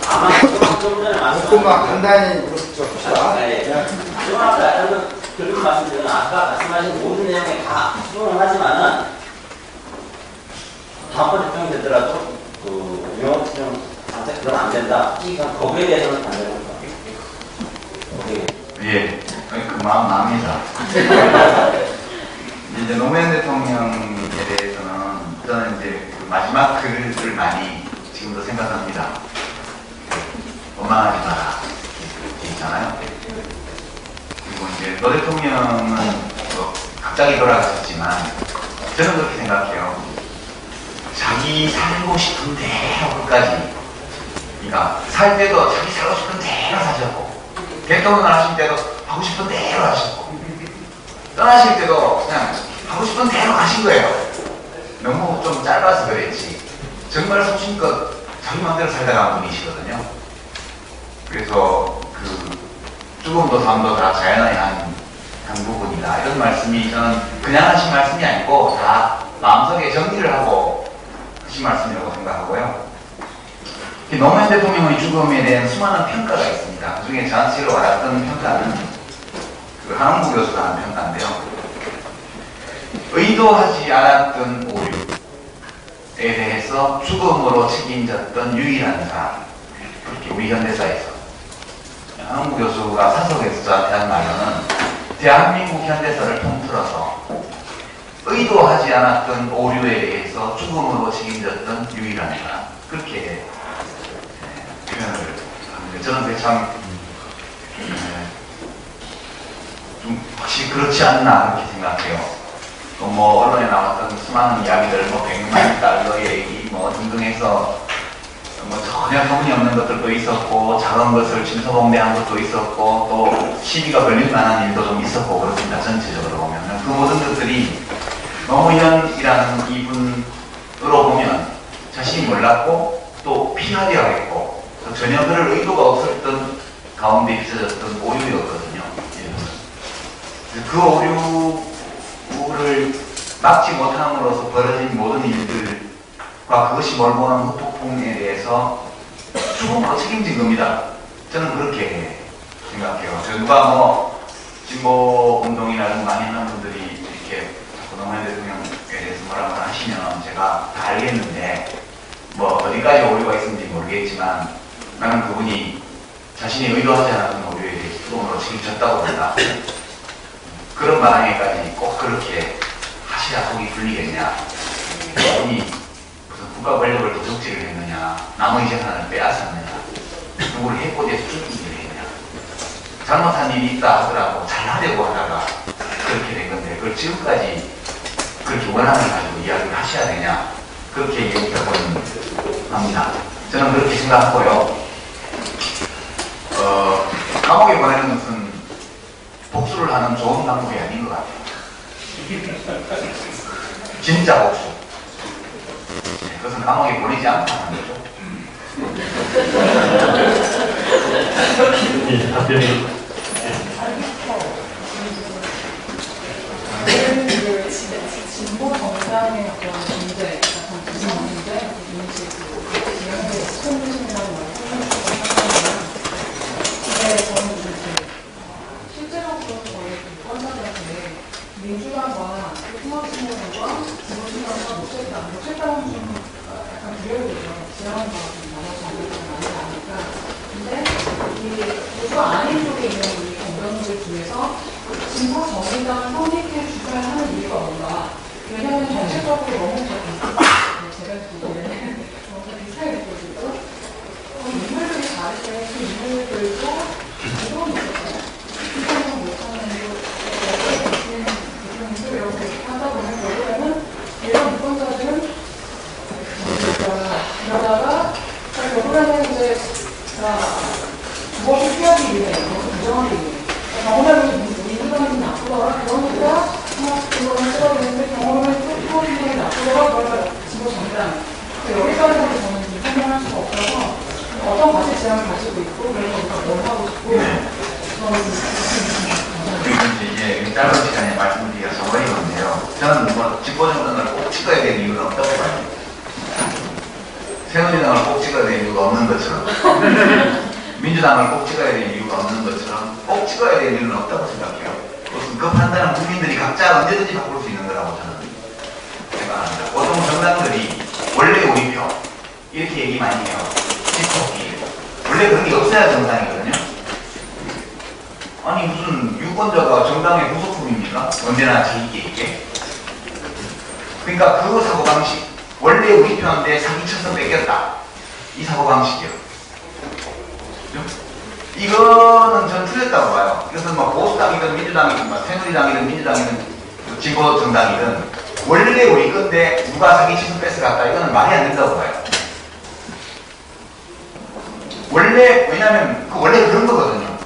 아마 좀 전에 조금만 간단히 봅시다. 네. 좀 아까 그렇게 말씀드리면 아까 말씀하신 모든 내용에 다 수긍을 하지만은 다음번 대통령이 되더라도 그 영업형 상태 그러면 안 된다. 거기에 대해서는 반대를 합니다. 예, 그 마음 납니다. 이제 노무현 대통령에 대해서는 저는 이제 그 마지막 글을 많이 지금도 생각합니다. 원망하지 마라. 있잖아요. 그리고 이제 노 대통령은 뭐 갑자기 돌아가셨지만 저는 그렇게 생각해요. 자기 살고 싶은 대로 끝까지. 그러니까 살 때도 자기 살고 싶은 대로 사셨고 대통령 하실 때도 하고 싶은 대로 하셨고 떠나실 때도 그냥 하고 싶은 대로 하신 거예요. 너무 좀 짧아서 그랬지 정말 소신껏 자기 마음대로 살다가 분이시거든요. 그래서 그 죽음도 삶도 다 자연의 한 부분이다 이런 말씀이 저는 그냥 하신 말씀이 아니고 다 마음속에 정리를 하고 하신 말씀이라고 생각하고요. 노무현 대통령의 죽음에 대한 수많은 평가가 있습니다. 그 중에 저한테로 와닿던 평가는 그 한홍구 교수가 하는 평가인데요. 의도하지 않았던 오류에 대해서 죽음으로 책임졌던 유일한 사람. 그렇게 우리 현대사에서. 한홍구 교수가 사석에서 저한테 한 말로는 대한민국 현대사를 통틀어서 의도하지 않았던 오류에 대해서 죽음으로 책임졌던 유일한 사람. 그렇게 표현을 합니다. 저는 그게 참, 좀 확실히 그렇지 않나 그렇게 생각해요. 또 뭐 언론에 나왔던 수많은 이야기들, 뭐 100만 달러 얘기, 뭐 등등해서 뭐 전혀 터무니없는 것들도 있었고, 작은 것을 침소봉대한 것도 있었고, 또 시비가 걸릴 만한 일도 좀 있었고 그렇습니다. 전체적으로 보면 그 모든 것들이 노무현이라는 이분으로 보면 자신이 몰랐고 또 피하려 했고 전혀 그럴 의도가 없었던 가운데 빚어졌던 오류였거든요. 그 오류를 막지 못함으로써 벌어진 모든 일들과 그것이 몰고 오는 후폭풍에 대해서 죽음으로 책임진 겁니다. 저는 그렇게 생각해요. 누가 뭐 진보운동이나 이런 많이 하는 분들이 이렇게 노무현 대통령에 대해서 뭐라 하시면 제가 다 알겠는데 뭐 어디까지 오류가 있는지 모르겠지만 나는 그분이 자신이 의도하지 않았던 오류에 대해서 죽음으로 책임졌다고 본다. 그런 반항에까지 꼭 그렇게 하시라 속이 풀리겠냐. 그분이 무슨 국가 권력을 도둑질을 했느냐, 남의 재산을 빼앗았느냐, 누구를 해코지해서 죽이기를 했냐. 잘못한 일이 있다 하더라도 잘하려고 하다가 그렇게 된 건데 그걸 지금까지 그렇게 원한을 가지고 이야기를 하셔야 되냐. 그렇게 얘기하고는 합니다. 저는 그렇게 생각하고요. 감옥에 보내는 것은 복수를 하는 좋은 방법이 아닌 것 같아요. 진짜 복수. 그것은 감옥에 보내지 않다는 거죠. 예, 답변이. 진보 정당의 어떤 문제, 정치적 문제, 인식, 지역의 스톤이라는 말을 근데 저는 실제로부터 저희 유권자들한테 민주당과 통합진보당과 진보진보당과 못했다는 좀 약간 두려움이죠. 지향과 좀 나눠서 많이 나니까. 근데 이 보수가 아닌 쪽에 있는 우리 공동들 중에서 진보 정의당을 성립해 주셔야 하는 이유가 뭔가? 왜냐하면 정책적으로 너무 제가 보기에는 너무 비슷하게 느껴지고 인물들이 다를 때 그 인물들도 어려움이 있었어요. 시간을 못하는 대통령도 이렇게 하다 보면 결국에는 이런 유권자들은 그러다가 결국에는 이제 무엇을 피하기 위해 무엇을 부정하기 위해 경험을 민주당이 나쁘더라 그러니까 그거는 쓰러지는데 경험을 또 나쁘더라 그러니까 진보 정당 여기까지는 저는 설명할 수가 없어서 어떤 가치 지향을 가지고 있고 그래서 우리가 뭘 하고 싶고 그리고 이제 짧은 시간에 말씀드리기가 정말이건데요. 저는 뭐 진보정당을 꼭 찍어야 될 이유는 없다고 봐요. 새누리당을 꼭 찍어야 될 이유가 없는 것처럼 민주당을 꼭 찍어야 될 이유가 없는 것처럼 꼭 찍어야 될 이유는 없다고 생각해요. 무슨 그 판단은 국민들이 각자 언제든지 바꿀 수 있는 거라고 저는 생각합니다. 보통 정당들이 원래 우리 표 이렇게 얘기 많이 해요. 집토끼 원래 그런 게 없어야 정당이거든요. 아니 무슨 유권자가 정당의 부속품입니까? 언제나 자기께 이게. 그러니까 그 사고방식 원래 우리 표인데 사기쳐서 뺏겼다. 이 사고방식이요. 이거는 전 틀렸다고 봐요. 이것은 뭐 보수당이든 민주당이든 뭐 새누리당이든 민주당이든 진보 정당이든 원래 우리 건데 누가 사기치서 뺏어갔다. 이거는 말이 안 된다고 봐요. 원래 왜냐면 원래 그런 거거든요.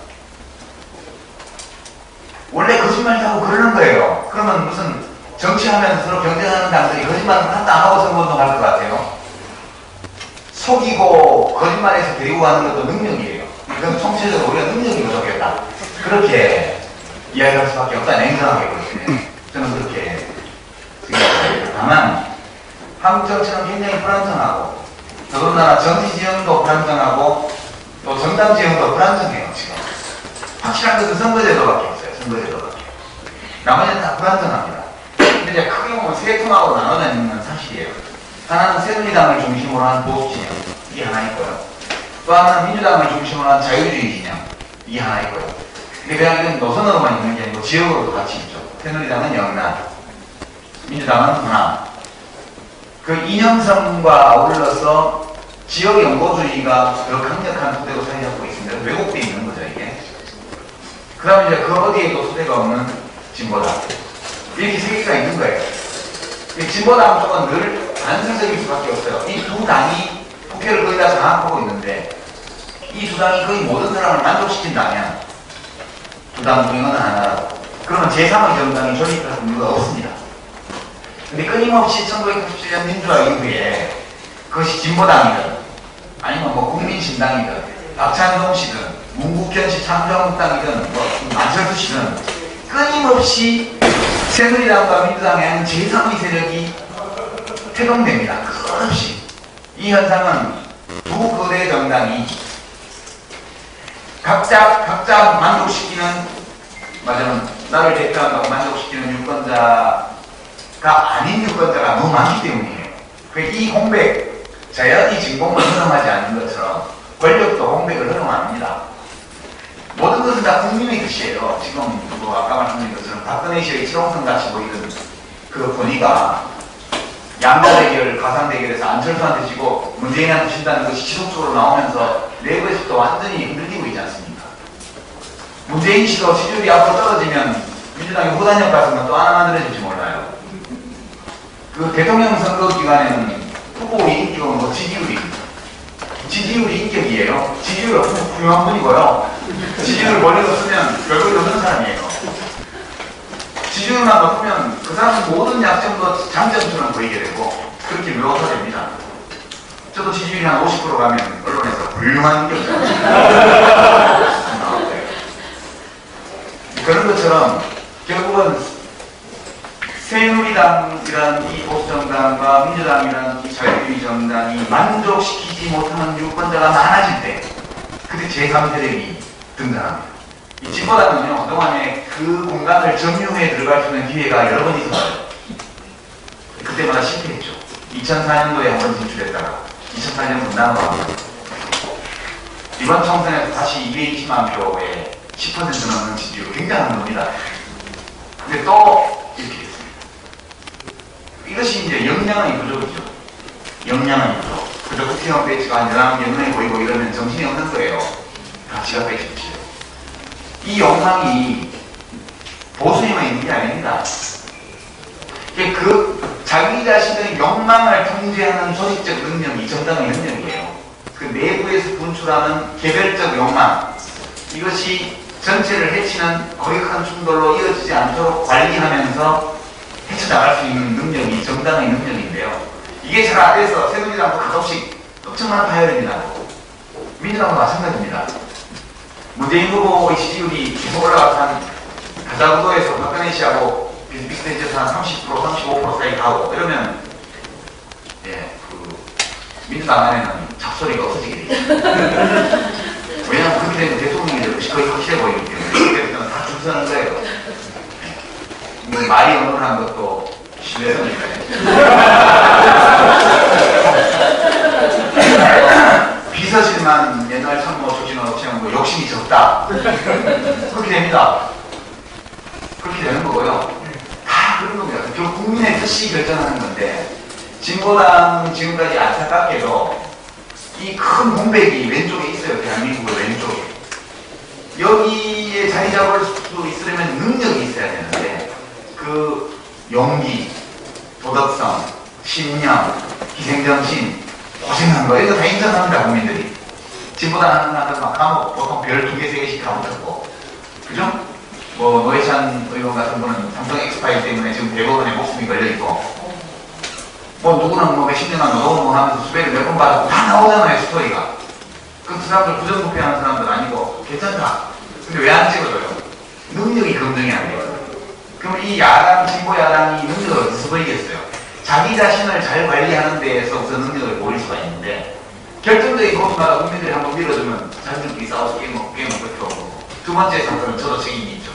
원래 거짓말을 하고 그러는 거예요. 그러면 무슨 정치하면서 서로 경쟁하는 당들이 거짓말을 하나도 안 하고 선거운동 할 것 같아요. 속이고 거짓말해서 데리고 가는 것도 능력이에요. 이건 총체적으로 우리가 능력이 부족했다. 그렇게 이야기할 수밖에 없다. 냉정하게 보시면 저는 그렇게 생각합니다. 다만 한국 정치는 굉장히 불안정하고 더군다나 정치 지형도 불안정하고 또 정당 지형도 불안정해요. 지금 확실한 것은 선거제도밖에 없어요. 선거제도밖에. 나머지는 다 불안정합니다. 근데 이제 크게 보면 세 통하고 나눠져 있는 건 사실이에요. 하나는 새누리당을 중심으로 한 보수 진영, 이게 하나 있고요. 또 하나는 민주당을 중심으로 한 자유주의 진영, 이게 하나 있고요. 근데 그냥 이건 노선으로만 있는 게 아니고 지역으로도 같이 있죠. 새누리당은 영남, 민주당은 호남. 그 이념성과 아울러서 지역 연고주의가 더 강력한 토대로 자리 잡고 있습니다. 왜곡되어 있는 거죠, 이게. 그 다음에 이제 그 어디에도 토대가 없는 진보당. 이렇게 세 개가 있는 거예요. 진보당 쪽은 늘 반성적일 수밖에 없어요. 이 두 당이 국회를 거의 다 장악하고 있는데 이 두 당이 거의 모든 사람을 만족시킨다면 두 당 중에 어느 하나라고. 그러면 제3의 정당이 존립할 이유가 없습니다. 근데 끊임없이 1997년 민주화 이후에 그것이 진보당이든 아니면 뭐 국민신당이든 박찬동 씨든 문국현 씨 참정당이든 뭐 안철수 씨든 끊임없이 새누리당과 민주당에 한 제3의 세력이 태동됩니다. 끊임없이. 이 현상은 두 거대 정당이 각자 만족시키는, 맞아요. 나를 대표한다고 만족시키는 유권자가 아닌 유권자가 너무 많기 때문이에요. 이 홍백, 자연히 진공을 흐름하지 않는 것처럼 권력도 홍백을 흐름합니다. 모든 것은 다 국민의 뜻이에요. 지금 뭐 아까 말씀드린 것처럼 박근혜 씨의 칠홍성 같이 보이던 그 분위기가 양자 대결, 가상 대결에서 안철수한테 지고 문재인한테 진다는 것이 지속적으로 나오면서 내부에서도 완전히 흔들리고 있지 않습니까? 문재인 씨도 지지율이 앞으로 떨어지면 민주당이 호단역 같은 건 또 하나 만들어질지 몰라요. 그 대통령 선거 기간에는 후보의 인기가 뭐 지지율이 인격이에요. 지지율 없으면 훌륭한 분이고요. 지지율을 멀리 없으면 별걸 없는 사람이에요. 지지율만 높으면 그 사람은 모든 약점도 장점처럼 보이게 되고 그렇게 묘사됩니다. 저도 지지율이 한 50% 가면 언론에서 훌륭한 경쟁 그런 것처럼 결국은 새누리당이라는 이 보수정당과 민주당이라는 이 자유주의 정당이 만족시키지 못하는 유권자가 많아질 때 그때 제3세력이 등장합니다. 이 진보당은요 그동안에 그 공간을 점유해 들어갈 수 있는 기회가 여러 번 있었어요. 그때마다 실패했죠. 2004년도에 한 번 진출했다가 2004년 분당합니다. 이번 총선에서 다시 220만 표에 10% 넘는 지지율 굉장한 겁니다. 근데 또 이렇게 됐습니다. 이것이 이제 역량의 부족이죠. 역량의 부족. 그저 국회의원 배치가 아니라 역량이 보이고 이러면 정신이 없는 거예요. 다 지가 배치죠. 이 욕망이 보수에만 있는 게 아닙니다. 그 자기 자신의 욕망을 통제하는 조직적 능력이 정당의 능력이에요. 그 내부에서 분출하는 개별적 욕망, 이것이 전체를 해치는 거역한 충돌로 이어지지 않도록 관리하면서 헤쳐나갈 수 있는 능력이 정당의 능력인데요. 이게 잘 안 돼서 새누리당도 가끔씩 엄청난 파열음이 나고 민주당도 마찬가지입니다. 문재인 후보의 지지율이 계속 올라가서 가자구도에서 박근혜 씨하고 비슷비슷해져서 한 30%, 35% 사이 가고 이러면 민주당 안에는 잡소리가 없어지게 돼요. 왜냐하면 그렇게 되면 대통령이 거의 확실해 보이기 때문에 그때부터는 다 줄 서는 거예요. 말이 언론한 것도 신뢰성이니까요. 비서실만 옛날 참모 조진호 채용고 욕심이 적다. 그렇게 됩니다. 그렇게 되는 거고요. 다 그런 겁니다. 결국 국민의 뜻이 결정하는 건데 진보당 지금까지 안타깝게도 이 큰 공백이 왼쪽에 있어요. 대한민국의 왼쪽에. 여기에 자리 잡을 수 있으려면 능력이 있어야 되는데 그 용기, 도덕성, 신념, 희생정신, 고생한 거 이거 다 인정합니다. 국민들이. 진보당 하는 사람들 막 감옥 보통 별 2개, 3개씩 다 붙었고 그죠? 뭐 노회찬 의원 같은 분은 삼성 엑스파일 때문에 지금 대법원에 목숨이 걸려있고 뭐 누구는 뭐 몇십 년간 노동을 하면서 수배를 몇 번 받았고 다 나오잖아요. 스토리가. 그 사람들 부정부패하는 사람들 아니고 괜찮다. 근데 왜 안 찍어줘요? 능력이 검증이 안 돼요. 그럼 이 야당, 진보 야당이 능력을 어디서 보이겠어요? 자기 자신을 잘 관리하는 데에서 우선 능력을 보일 수가 있는데 결정적인 곳마다 국민들이 한번 밀어주면 자기들끼리 싸워서 게임을 끝고 두 번째 상황은 저도 책임이 있죠.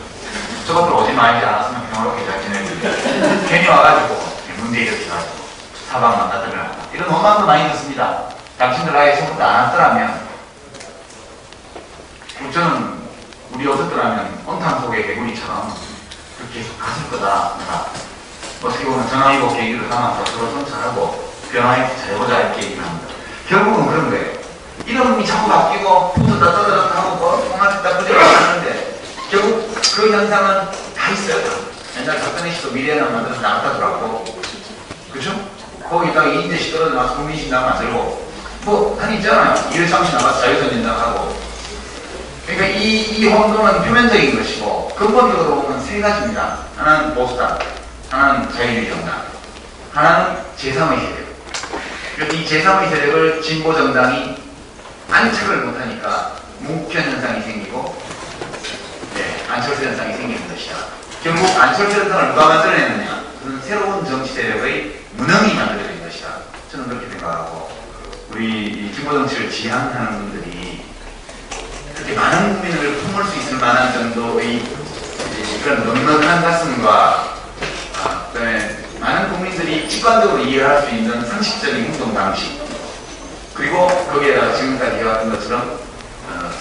저것들 오지 말지 않았으면 평화롭게 잘 지내는데 괜히 와가지고 문제 일으켜가지고 사방 만나들면 이런 원망도 많이 듣습니다. 당신들 아예 처음부터 안 왔더라면 저는 우리 어떻더라면 온탕 속의 개구리처럼 그렇게 계속 갔을 거다. 어떻게 보면 전화위복 계기를 담아서 서로 성찰하고 변화에 잘해보자 이렇게 얘기를 합니다. 결국은 그런 거예요. 이름이 자꾸 바뀌고 붙었다 떨어졌다 하고 통합했다 부정했다 하는데 결국 그 현상은 다 있어요. 옛날 박근혜 씨도 미래는 만들어서 나갔다 들어왔고 그죠? 거기다가 이인재씨 떨어져 나와서 국민신당 만들고 뭐 한 있잖아요. 이회창씨 나가서 자유선진당 하고 그러니까 이 혼동은 표면적인 것이고 근본적으로 보면 세 가지입니다. 하나는 보수당, 하나는 자유주의 정당, 하나는 제3의 세력. 그래서 이 제3의 세력을 진보정당이 안착을 못하니까 묵현 현상이 생기고 안철수 현상이 생기는 것이다. 결국 안철수 현상을 누가 만들어내느냐? 그는 새로운 정치 세력의 무능이 만들어진 것이다. 저는 그렇게 생각하고 우리 진보정치를 지향하는 분들이 그렇게 많은 국민을 품을 수 있을 만한 정도의 그런 넉넉한 가슴과 그다음에 많은 국민들이 직관적으로 이해할 수 있는 상식적인 행동 방식 그리고 거기에다가 지금까지 해왔던 것처럼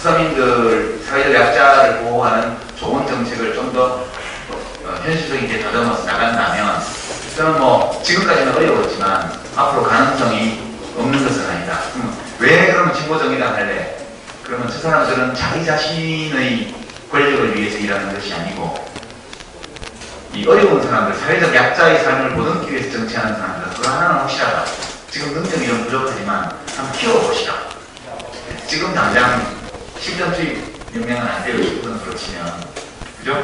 서민들, 사회적 약자를 보호하는 좋은 정책을 좀 더 현실적이게 다듬어서 나간다면 저는 뭐 지금까지는 어려웠지만 앞으로 가능성이 없는 것은 아니다. 왜 그러면 진보정의당 할래? 그러면 저 사람들은 자기 자신의 권력을 위해서 일하는 것이 아니고 이 어려운 사람들, 사회적 약자의 삶을 보듬기 위해서 정치하는 사람들 그거 하나는 확실하다. 지금 능력이 좀 부족하지만 한번 키워봅시다. 지금 당장 실전 투입 명령은 안 되고 싶은 그렇지면 그죠?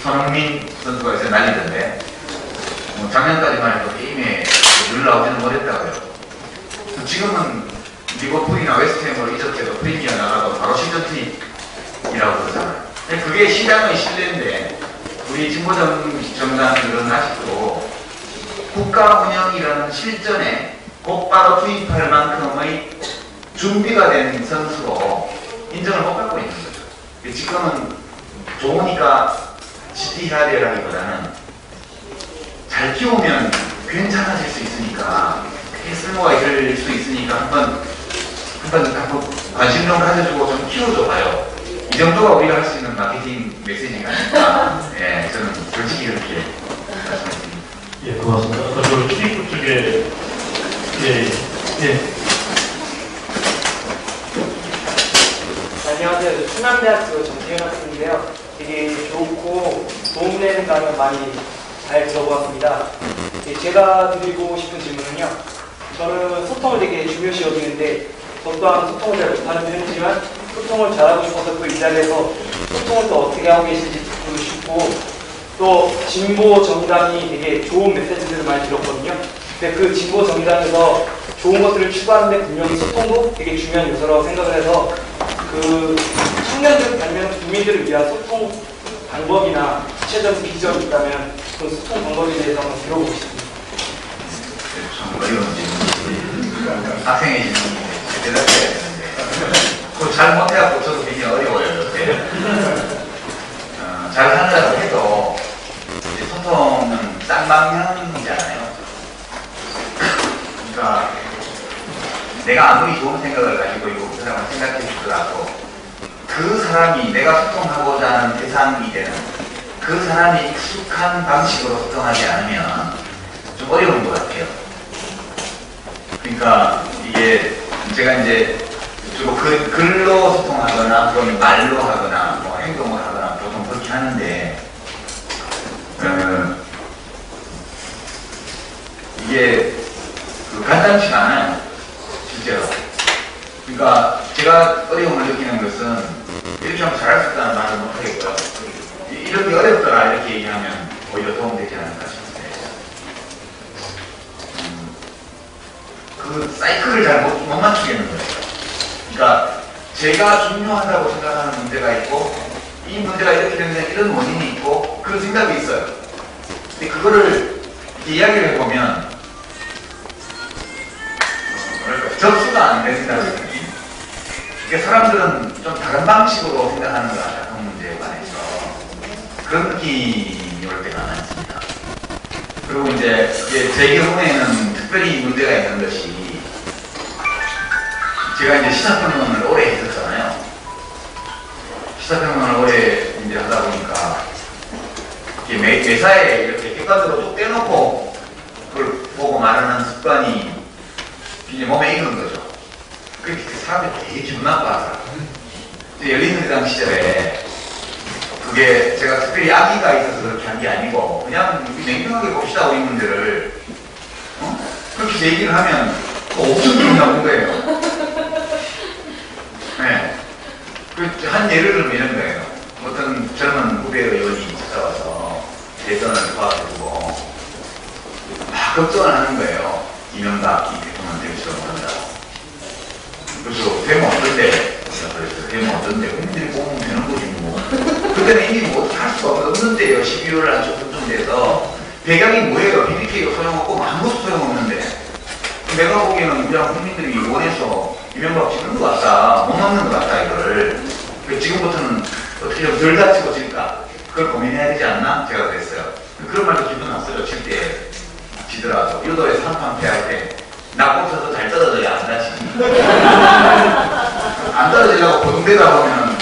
손흥민 선수가 요새 난리던데 작년까지만 해도 게임에 늘 나오지는 못했다고요. 지금은 리버풀이나 웨스트햄으로 이적해도 프리미어 나가도 바로 시즌 투입이라고 그러잖아요. 그게 시장의 신뢰인데 우리 진보정당들은 아직도 국가 운영이라는 실전에 곧바로 투입할 만큼의 준비가 된 선수로 인정을 못 받고 있는 거죠. 지금은 좋으니까 지지해야 되라기보다는 잘 키우면 괜찮아질 수 있으니까 크게 쓸모가 있을 수 있으니까 한번 관심 좀 가져주고 좀 키워줘 봐요. 이 정도가 우리가 할 수 있는 마케팅 메시지가 아닐까. 예, 저는 솔직히 그렇게 말씀드립니다. 예, 고맙습니다. 아까 저 출입구 쪽에 안녕하세요. 저 충남대학교 정태현 학생인데요. 되게 좋고 도움되는 강연 많이 잘 들어보았습니다. 제가 드리고 싶은 질문은요. 저는 소통을 되게 중요시 여기는데 저 또한 소통을 잘 못하는 편이지만 소통을 잘하고 싶어서 그 이 자리에서 소통을 또 어떻게 하고 계신지 듣고 싶고 또 진보 정당이 되게 좋은 메시지들을 많이 들었거든요. 근데 그 진보 정당에서 좋은 것들을 추구하는데 분명히 소통도 되게 중요한 요소라고 생각을 해서 그 청년들 아니면 국민들을 위한 소통 방법이나 구체적인 비전이 있다면 그 소통 방법에 대해서 한번 들어보고 싶습니다. 참 어려운 질문이지. 학생의 질문인데 대답해야 되는데 그거 잘 못해갖고 저도 굉장히 어려워요. 이렇게. 잘 하려고 해도 이제 소통은 쌍방향이잖아요. 그러니까 내가 아무리 좋은 생각을 가지고 있고 그 사람을 생각해 주더라도 그 사람이 내가 소통하고자 하는 대상이 되는 그 사람이 익숙한 방식으로 소통하지 않으면 좀 어려운 것 같아요. 그러니까 이게 제가 이제 주로 글로 소통하거나 그런 말로 하거나 뭐 행동을 하거나 보통 그렇게 하는데 이게 간단치가 않아요. 실제로. 그러니까 제가 어려움을 느끼는 것은 이렇게 하면 잘할 수 있다는 말을 못하겠고요. 이렇게 어렵더라 이렇게 얘기하면 오히려 도움되지 않을까 싶은데 그 사이클을 잘 못 맞추겠는 거예요. 그러니까 제가 중요하다고 생각하는 문제가 있고 이 문제가 이렇게 되면 이런 원인이 있고 그런 생각이 있어요. 근데 그거를 이야기를 해보면 접수가 안 된 생각이 듭니다. 그러니까 사람들은 좀 다른 방식으로 생각하는 것 같아요. 그 문제에 관해서. 그런 느낌이 올 때가 많습니다. 그리고 이제 제 경우에는 특별히 문제가 있는 것이 제가 이제 시사평론을 오래 했었잖아요. 시사평론을 오래 이제 하다 보니까 매사에 이렇게 객관적으로 쭉 떼놓고 그걸 보고 말하는 습관이 이제 몸에 익은 거죠. 그렇게 사람들이 되게 기분 나빠하더라고요. 열린우리당 시절에 그게 제가 특별히 악의가 있어서 그렇게 한 게 아니고 그냥 냉정하게 봅시다 우리 문제를 그렇게 얘기를 하면 엄청 기분 나쁜 거예요. 네. 한 예를 들면 이런 거예요. 어떤 젊은 후배 의원이 찾아와서 대선을 도와주고 막 걱정을 하는 거예요. 이명박 이 대통령 되기처럼 한다고. 그래서 되면 어떤데? 그래서 되면 어떤데? 국민들이 보면 되는 거지 뭐. 그때는 이미 뭐 어떻게 할 수가 없는데요. 12월 한 초쯤 돼서 배경이 뭐예요? BBK가 소용없고 아무것도 소용없는데 내가 보기에는 그냥 국민들이 원해서 이명박 찍는 것 같다. 못 막는 것 같다 이걸. 지금부터는 어떻게 좀 덜 다치고 질까? 그걸 고민해야 되지 않나? 제가 그랬어요. 그런 말도 기분 났어요. 칠 때 지더라도 유도에서 한판 패할 때 낙법쳐서 잘 떨어져야 안 다치지. 안 떨어지려고 고등대다 보면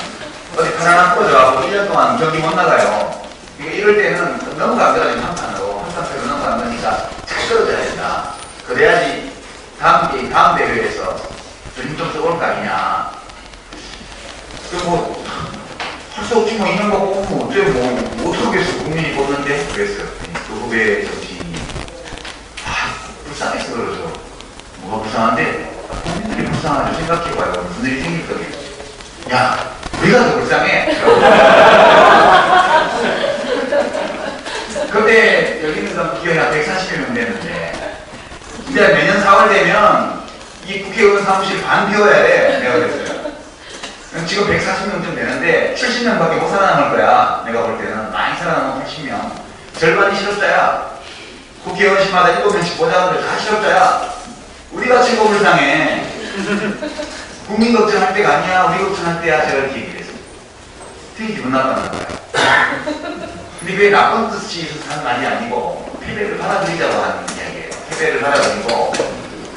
어디 편안한 꺼져가고 1년 동안 경기 못 나가요. 그러니까 이럴 때는 너무 안 떨어지면 한판으로 한판 패로 너무 안 되니까 잘 떨어져야 된다. 그래야지 다음 대회에서 좀 써볼 거 아니냐. 뭐 할 수 없지 뭐 이런 거 뽑으면 어째 뭐 어떡하겠어. 국민이 뽑는데 그랬어요. 그 후배 정치인이 불쌍해서 그러죠. 뭐가 불쌍한데 국민들이 불쌍하죠. 생각해봐요. 무슨 일이 생길 거겠어. 야 우리가 더 불쌍해. 그때 열린우리당 기여가 140 180명 됐는데 이제 내년 4월 되면 이 국회의원 사무실 반 비워야 돼. 내가 그랬어요. 지금 140명쯤 되는데 70명밖에 못 살아남을 거야. 내가 볼 때는 많이 살아남은 80명. 절반이 실업자야. 국회의원실마다 7명씩 보좌관들 다 실업자야. 우리가 지금 불쌍해. 국민 걱정할 때가 아니야. 우리 걱정할 때야. 제가 이렇게 얘기를 했어요. 되게 기분 나빠하는 거야. 근데 그게 나쁜 뜻이 있어서 하는 말이 아니고 패배를 받아들이자고 하는 이야기예요. 패배를 받아들이고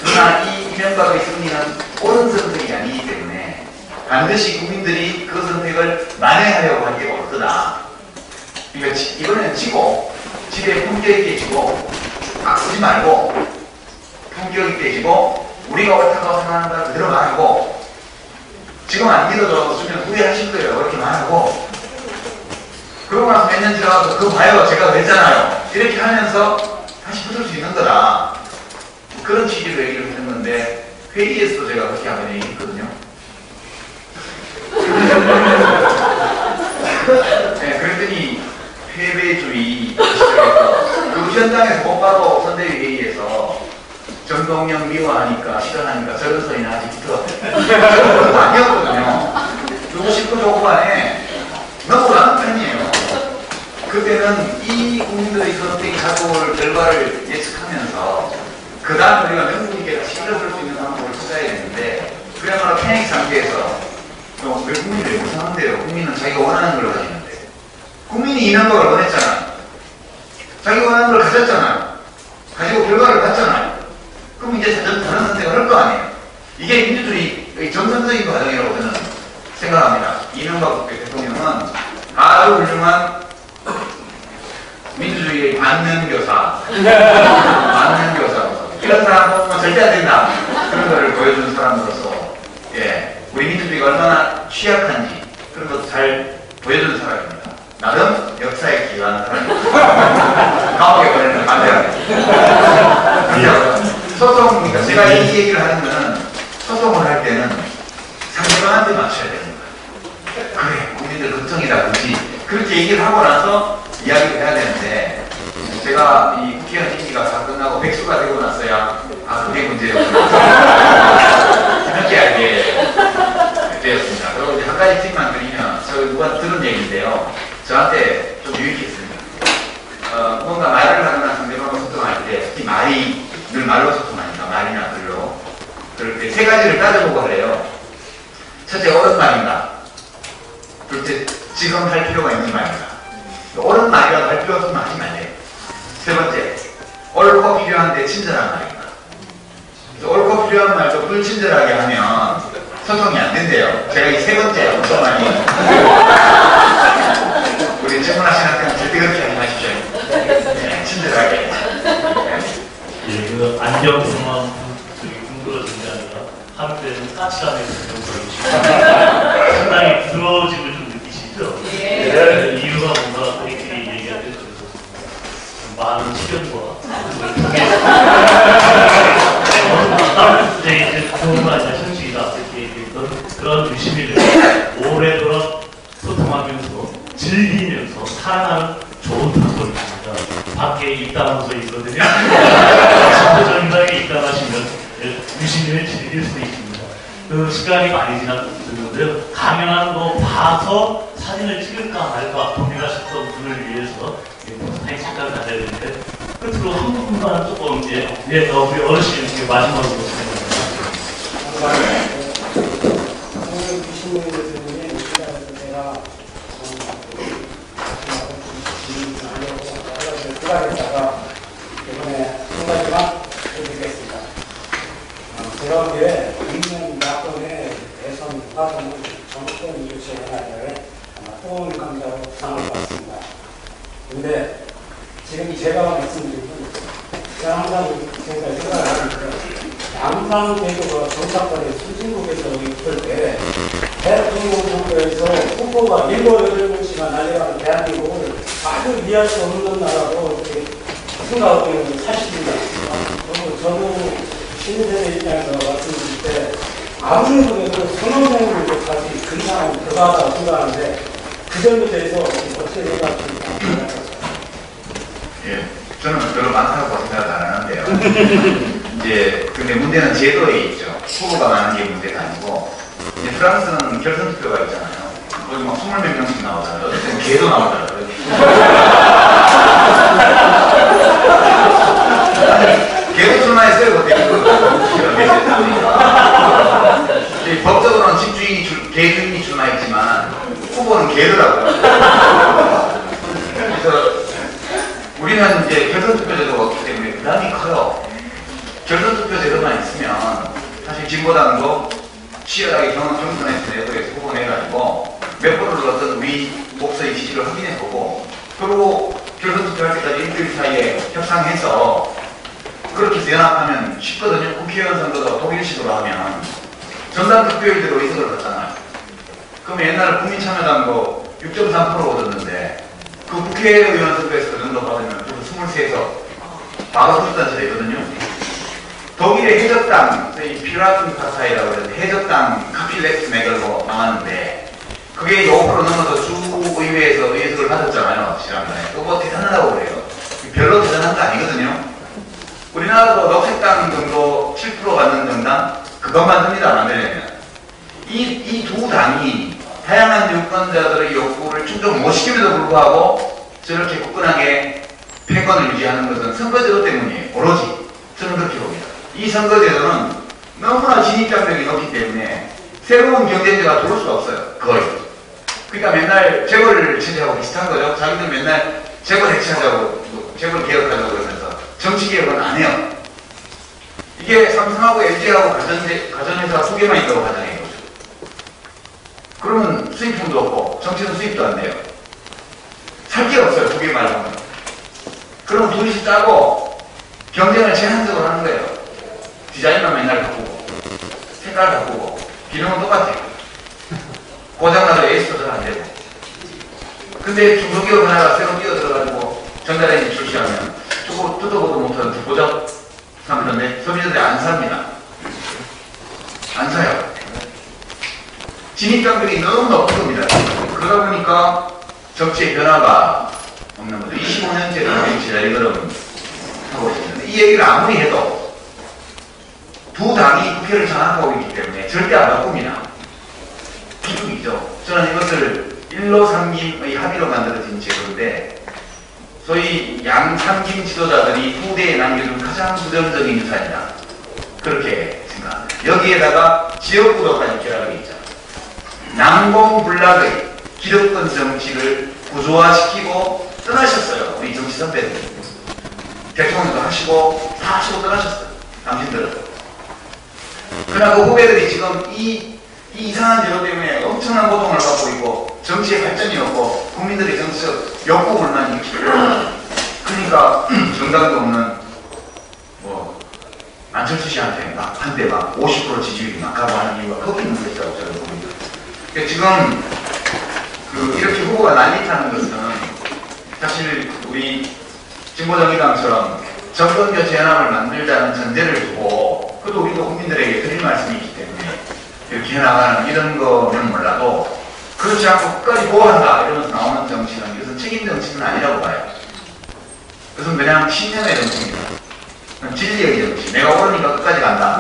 그러나 이 이명박의 승리는 옳은 선택이 아니기 때문에 반드시 국민들이 그 선택을 만회하려고 할 게 올 거다. 그러니까 이번에는 지고 집에 품격 있게 지고 막 쓰지 말고 품격 있게 지고 우리가 옳다고 생각하는 걸 그대로 말하고 지금 안 믿어줬으면 후회하실 거예요. 그렇게 말하고 그러고 나서 몇 년 지나가서 그거 봐요. 제가 그랬잖아요. 이렇게 하면서 다시 붙을 수 있는 거다. 그런 취지로 얘기를 했는데 회의에서도 제가 그렇게 한번 얘기했거든요. 네, 그랬더니 패배주의 시작해서 그 현장에서 곧바로 선대위 회의에서 정동영 미워하니까 싫어하니까 저런 소리는 아직부터 그런 거 아니었거든요. 누구 싶고 좋고 안에 넘어가는 편이에요. 그때는 이 국민들의 선택이 갖고 올 결과를 예측하면서 그 다음 우리가 명분있게 다시 일어설 수 있는 방법을 찾아야 되는데 그야말로 패닉 상태에서 왜 국민들이 못하는데요. 국민은 자기가 원하는 걸 가지는데 국민이 이명박을 원했잖아요. 자기가 원하는 걸 가졌잖아요. 가지고 결과를 봤잖아요. 그럼 이제 다른 선택을 할 거 아니에요. 이게 민주주의의 정상적인 과정이라고 저는 생각합니다. 이명박 대통령은 아주 훌륭한 민주주의의 반면교사, 반면교사로서 이런 사람 보면 절대 안 된다. 그런 거를 보여준 사람으로서 예, 우리 민주주의가 얼마나 취약한지 그런 것도 잘 보여준 사람입니다. 나름 역사에 기여하는 사람입니다. 감옥에 보내는 반대합니다. 소송이니까 제가 이 얘기를 하는 거는 소송을 할 때는 상대방한테 맞춰야 되는 거예요. 그래, 국민들 걱정이다, 그렇지. 그렇게 얘기를 하고 나서 이야기를 해야 되는데 제가 이 국회의원 임기가 다 끝나고 백수가 되고 났어야 그게 문제였구나. 이렇게 알게 되었습니다. 그리고 이제 한 가지 팁만 드리면 저 누가 들은 얘기인데요. 저한테 좀 유익했습니다. 뭔가 말을 하거나 상대방과 소통할 때 특히 말이 늘 말로 소통하니까 말이나 글로 그럴 때 세 가지를 따져보고 하래요. 첫째, 옳은 말인가? 둘째, 지금 할 필요가 있는 말인가? 옳은 말이라고 할 필요 없으면 하지 말래요. 세 번째, 옳고 필요한데 친절한 말인가? 옳고 필요한 말도 불친절하게 하면 소통이 안 된대요. 제가 이 세 번째 엄청 많이 우리 질문하신 한테는 절대 그렇게 하지 마십시오. 네, 친절하게. 예, 그 안경수만 둥그러진 게 아니라 하는 데는 까칠함이 둥그러지고 상당히 부러워짐을 좀 느끼시죠? 네. 이유가 뭔가 우리끼리 얘기할 때 많은 시련과 그걸 통해서 이제 좋은 거 아니야, 현실이다 이렇게 얘기했던 그런 유시민을 오래도록 소통하면서 즐기면서 사랑하는 좋은 방법입니다. 밖에 입당하면서 있거든요. 정당에 입당하시면 유시민을 즐길 수 있습니다. 그 시간이 많이 지났는데요. 강연하는 거 봐서 사진을 찍을까 말까 고민하셨던 분을 위해서 사진 잠깐 가져야 되는데 끝으로 한 분만 조금 우리 어르신 마지막으로 생각합니다. 오늘 유시민을 때문에 이 시간에서 제가 들어가겠다가 이번에 한 가지만 해드리겠습니다. 제가 보기에 국민 야권의 대선 과정은 정권 유치에 하나의 좋은 강자로 삼을 것 같습니다. 그런데 지금 제가 말씀드린 제가 항상 생각을 하는데 양상 대교가 정착권의 수진국에서 있을 때 대통령 선거에서 후보가 7, 8명씩만 날려가는 대한민국을 아주 이해할 수 없는 나라로 이렇게 생각하고 있는 사실입니다. 저도 시민세대 입장에서 말씀드릴 때 아무리 그래도 선언명으로까지 근사한 결과라고 생각하는데 그 점에 대해서 어떻게 생각하십니까? 예, 저는 별로 많다고 생각을 안 하는데요. 이제 근데 문제는 제도에 있죠. 후보가 많은 게 문제가 아니고 이제 프랑스는 결선 투표가 있잖아요. 거기 막 20몇 명씩 나오잖아요. 어쨌든 개도 나오잖아요. 아니, 개도 출마했어요. 그때 법적으로는 집주인이 개주인이 출마했지만 후보는 개더라고요. 그래서 우리는 이제 결선투표제도가 없기 때문에 부담이 커요. 결선투표제도만 있으면 사실 진보당도 치열하게 경선에서 내부에서 후보 내가지고 몇 번을 어떤 우리 목소리 지지를 확인해보고 그리고 결선투표할 때까지 일주일 사이에 협상해서 그렇게 해서 연합하면 쉽거든요. 국회의원 선거도 독일식으로 하면 전당투표율대로 의석을 받잖아요. 그럼 옛날 국민참여당도 6.3% 얻었는데 그 국회의원 선거에서 그 정도 받으면 23석 바로 후수단체 되거든요. 독일의 해적당, 피라튼 파타이라고 해서 해적당 카필렉스 맥을로 나왔는데 그게 5% 넘어서 주의회에서 의석을 받았잖아요. 지난번에. 그거 대단하다고 그래요. 별로 대단한 거 아니거든요. 우리나라도 녹색당 정도 7% 받는 정당 그것만 듭니다. 만들려면. 이 두 당이 다양한 유권자들의 욕구를 충족 못 시킴에도 불구하고 저렇게 굳건하게 패권을 유지하는 것은 선거제도 때문이에요. 오로지. 저는 그렇게 봅니다. 이 선거제도는 너무나 진입장벽이 높기 때문에 새로운 경쟁자가 들어올 수가 없어요. 거의. 그러니까 맨날 재벌을 체제하고 비슷한 거죠. 자기들 맨날 재벌 해체하자고, 재벌 개혁하자고 그러면서 정치 개혁은 안 해요. 이게 삼성하고 LG하고 가전회사 두 개만 있다고 가정해요. 그러면 수입품도 없고 정치는 수입도 안 돼요. 살 게 없어요. 두 개 말고는. 그럼 둘이서 짜고 경쟁을 제한적으로 하는 거예요. 디자인만 맨날 바꾸고 색깔 바꾸고 기능은 똑같아요. 고장나도 에이스도 잘 안 되고. 근데 중소기업 하나가 새로 뛰어들어가지고 전자레인지 출시하면 저거 뜯어보도 못하는 고작 사는데 소비자들이 안 삽니다. 안 사요. 진입장벽이 너무 높은 겁니다. 그러다 보니까 정치의 변화가 없는 거죠. 25년째 정치가 이거는 하고 있는데 이 얘기를 아무리 해도 두 당이 국회를 장악하고 있기 때문에 절대 안 바꿉니다. 기죽이죠. 저는 이것을 일로 삼김의 합의로 만들어진 제도인데 소위 양삼김 지도자들이 후대에 남겨준 가장 부정적인 유산이다. 그렇게 생각합니다. 여기에다가 지역구도까지 결합이 있죠. 남공불락의 기득권 정치를 구조화시키고 떠나셨어요. 우리 정치 선배들. 대통령도 하시고 다 하시고 떠나셨어요. 당신들은. 그러나 그 후배들이 지금 이 이상한 제도 때문에 엄청난 고통을 받고 있고 정치에 발전이 없고 국민들의 정치적 욕구 불만이 있고 그러니까 정당도 없는 뭐 안철수 씨한테 막 한때 막 50% 지지율이 막 가고 하는 이유가 거기 있는 것이라고 저는 봅니다. 그러니까 지금 이렇게 후보가 난립하는 것은 사실 우리 진보정의당처럼 정권교체 연합을 만들자는 전제를 두고 그것도 우리도 국민들에게 드릴 말씀이 있기 때문에 이렇게 해나가는 이런 거는 몰라도 그렇지 않고 끝까지 보호한다 이러면서 나오는 정치는 이것은 책임 정치는 아니라고 봐요. 그것은 그냥 신념의 정치입니다. 진리의 정치. 내가 옳으니까 끝까지 간다.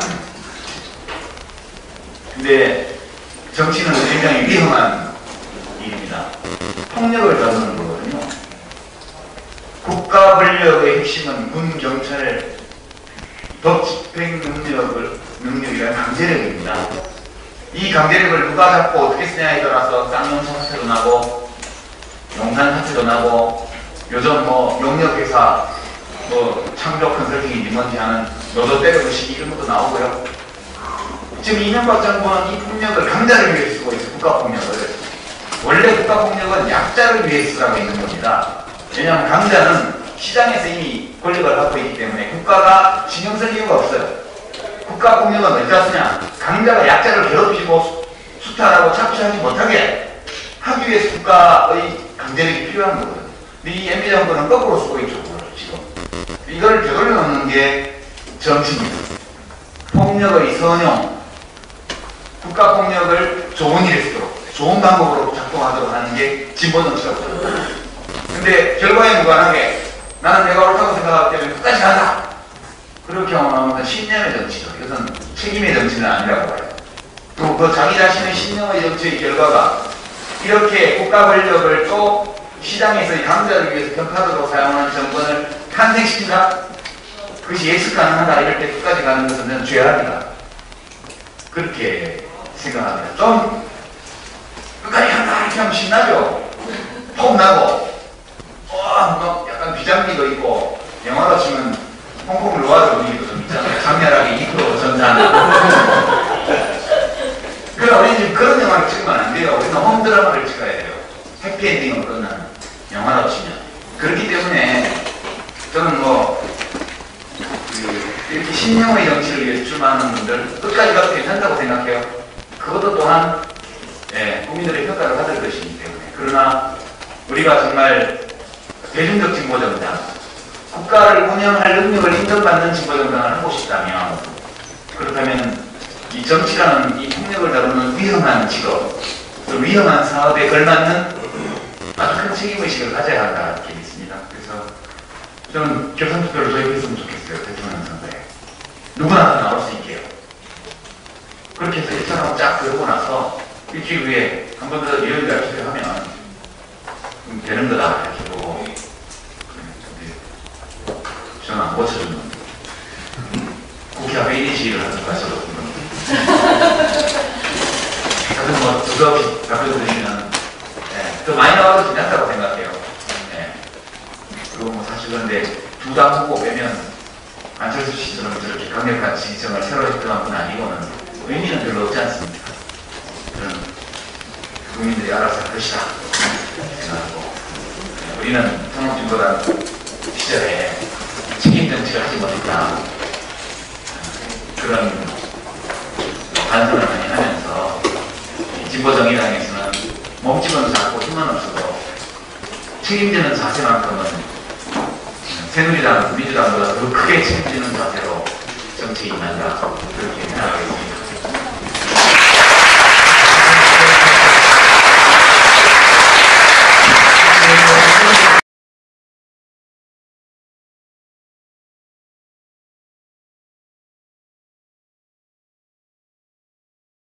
근데 정치는 굉장히 위험한 일입니다. 폭력을 다루는 거거든요. 국가 권력의 핵심은 군, 경찰, 법 집행 능력이란 강제력입니다. 이 강제력을 누가 잡고 어떻게 쓰냐에 따라서 쌍용차 사태도 나고 용산 사태도 나고 요즘 뭐 용역회사 뭐 창조 컨설팅인지 뭔지 하는 노조 때리는 시기 이런 것도 나오고요. 지금 이명박 정부는 이 폭력을 강자를 위해 쓰고 있어요. 국가폭력을. 원래 국가폭력은 약자를 위해 쓰라고 있는 겁니다. 왜냐하면 강자는 시장에서 이미 권력을 갖고 있기 때문에 국가가 신경 쓸 이유가 없어요. 국가폭력은 어디다 쓰냐? 강자가 약자를 괴롭히고 수탈하고 착취하지 못하게 하기 위해서 국가의 강제력이 필요한 거거든요. 근데 이 MB 정부는 거꾸로 쓰고 있죠. 지금. 이걸 되돌려 놓는 게 정치입니다. 폭력의 선용, 국가폭력을 좋은 일에 쓰도록, 좋은 방법으로 작동하도록 하는 게 진보 정치라고 합니다. 근데 결과에 무관하게 나는 내가 옳다고 생각하기 때문에 끝까지 간다. 그렇게 하면 것은 신념의 정치죠. 이것은 책임의 정치는 아니라고 봐요. 또 그 자기 자신의 신념의 정치의 결과가 이렇게 국가 권력을 또 시장에서 강자를 위해서 편파적으로 사용하는 정권을 탄생시킨다? 그것이 예측 가능하다 이럴 때 끝까지 가는 것은 저는 죄악이다. 그렇게 생각합니다. 좀 끝까지 간다 이렇게 하면 신나죠? 폼나고 막 약간 비장미도 있고 영화로 치면 홍콩 로아드 분위기도 좀 있잖아요. 장렬하게 이끌어 전사하는 그럼 우리는 지금 그런 영화를 찍으면 안 돼요. 우리는 홈드라마를 찍어야 돼요. 해피엔딩으로 끝나는 영화로 치면. 그렇기 때문에 저는 이렇게 신념의 정치를 위해서 출마하는 분들 끝까지 가도 괜찮다고 생각해요. 그것도 또한 국민들의 평가를 받을 것이기 때문에. 그러나 우리가 정말 대중적 진보정당, 국가를 운영할 능력을 인정받는 진보정당을 하고 싶다면, 그렇다면 이 정치라는 이 폭력을 다루는 위험한 직업, 또 위험한 사업에 걸맞는 아주 큰 책임의식을 가져야 한다 이렇게 믿습니다. 그래서 저는 결선투표를 도입했으면 좋겠어요. 대통령 선거에. 누구나 다 나올 수 있게요. 그렇게 해서 1차로 쫙 들어오고 나서 일주일 후에 한 번 더 이런데 투표하면 되는 거다 이렇게 보고 저는 안 고쳐주는 국회 앞에 1인 시위를 하는 거 가져도 하여튼 두서없이 답변드리면 더 많이 나와도 괜찮다고 생각해요. 그리고 사실 그런데 두 당 후보 빼면 안철수 씨처럼 저렇게 강력한 지지층을 새로 획득한 분 아니고는 의미는 별로 없지 않습니까? 저는 국민들이 알아서 할 것이다 생각하고 우리는 통합진보당 시절에 책임 정치를 하지 못했다 그런 반성을 많이 하면서 진보정의당에서는 몸집은 작고 힘은 없어도 책임지는 자세만큼은 새누리당, 민주당보다 더 크게 책임지는 자세로 정치에 임한다 그렇게 생각하고 있습니다.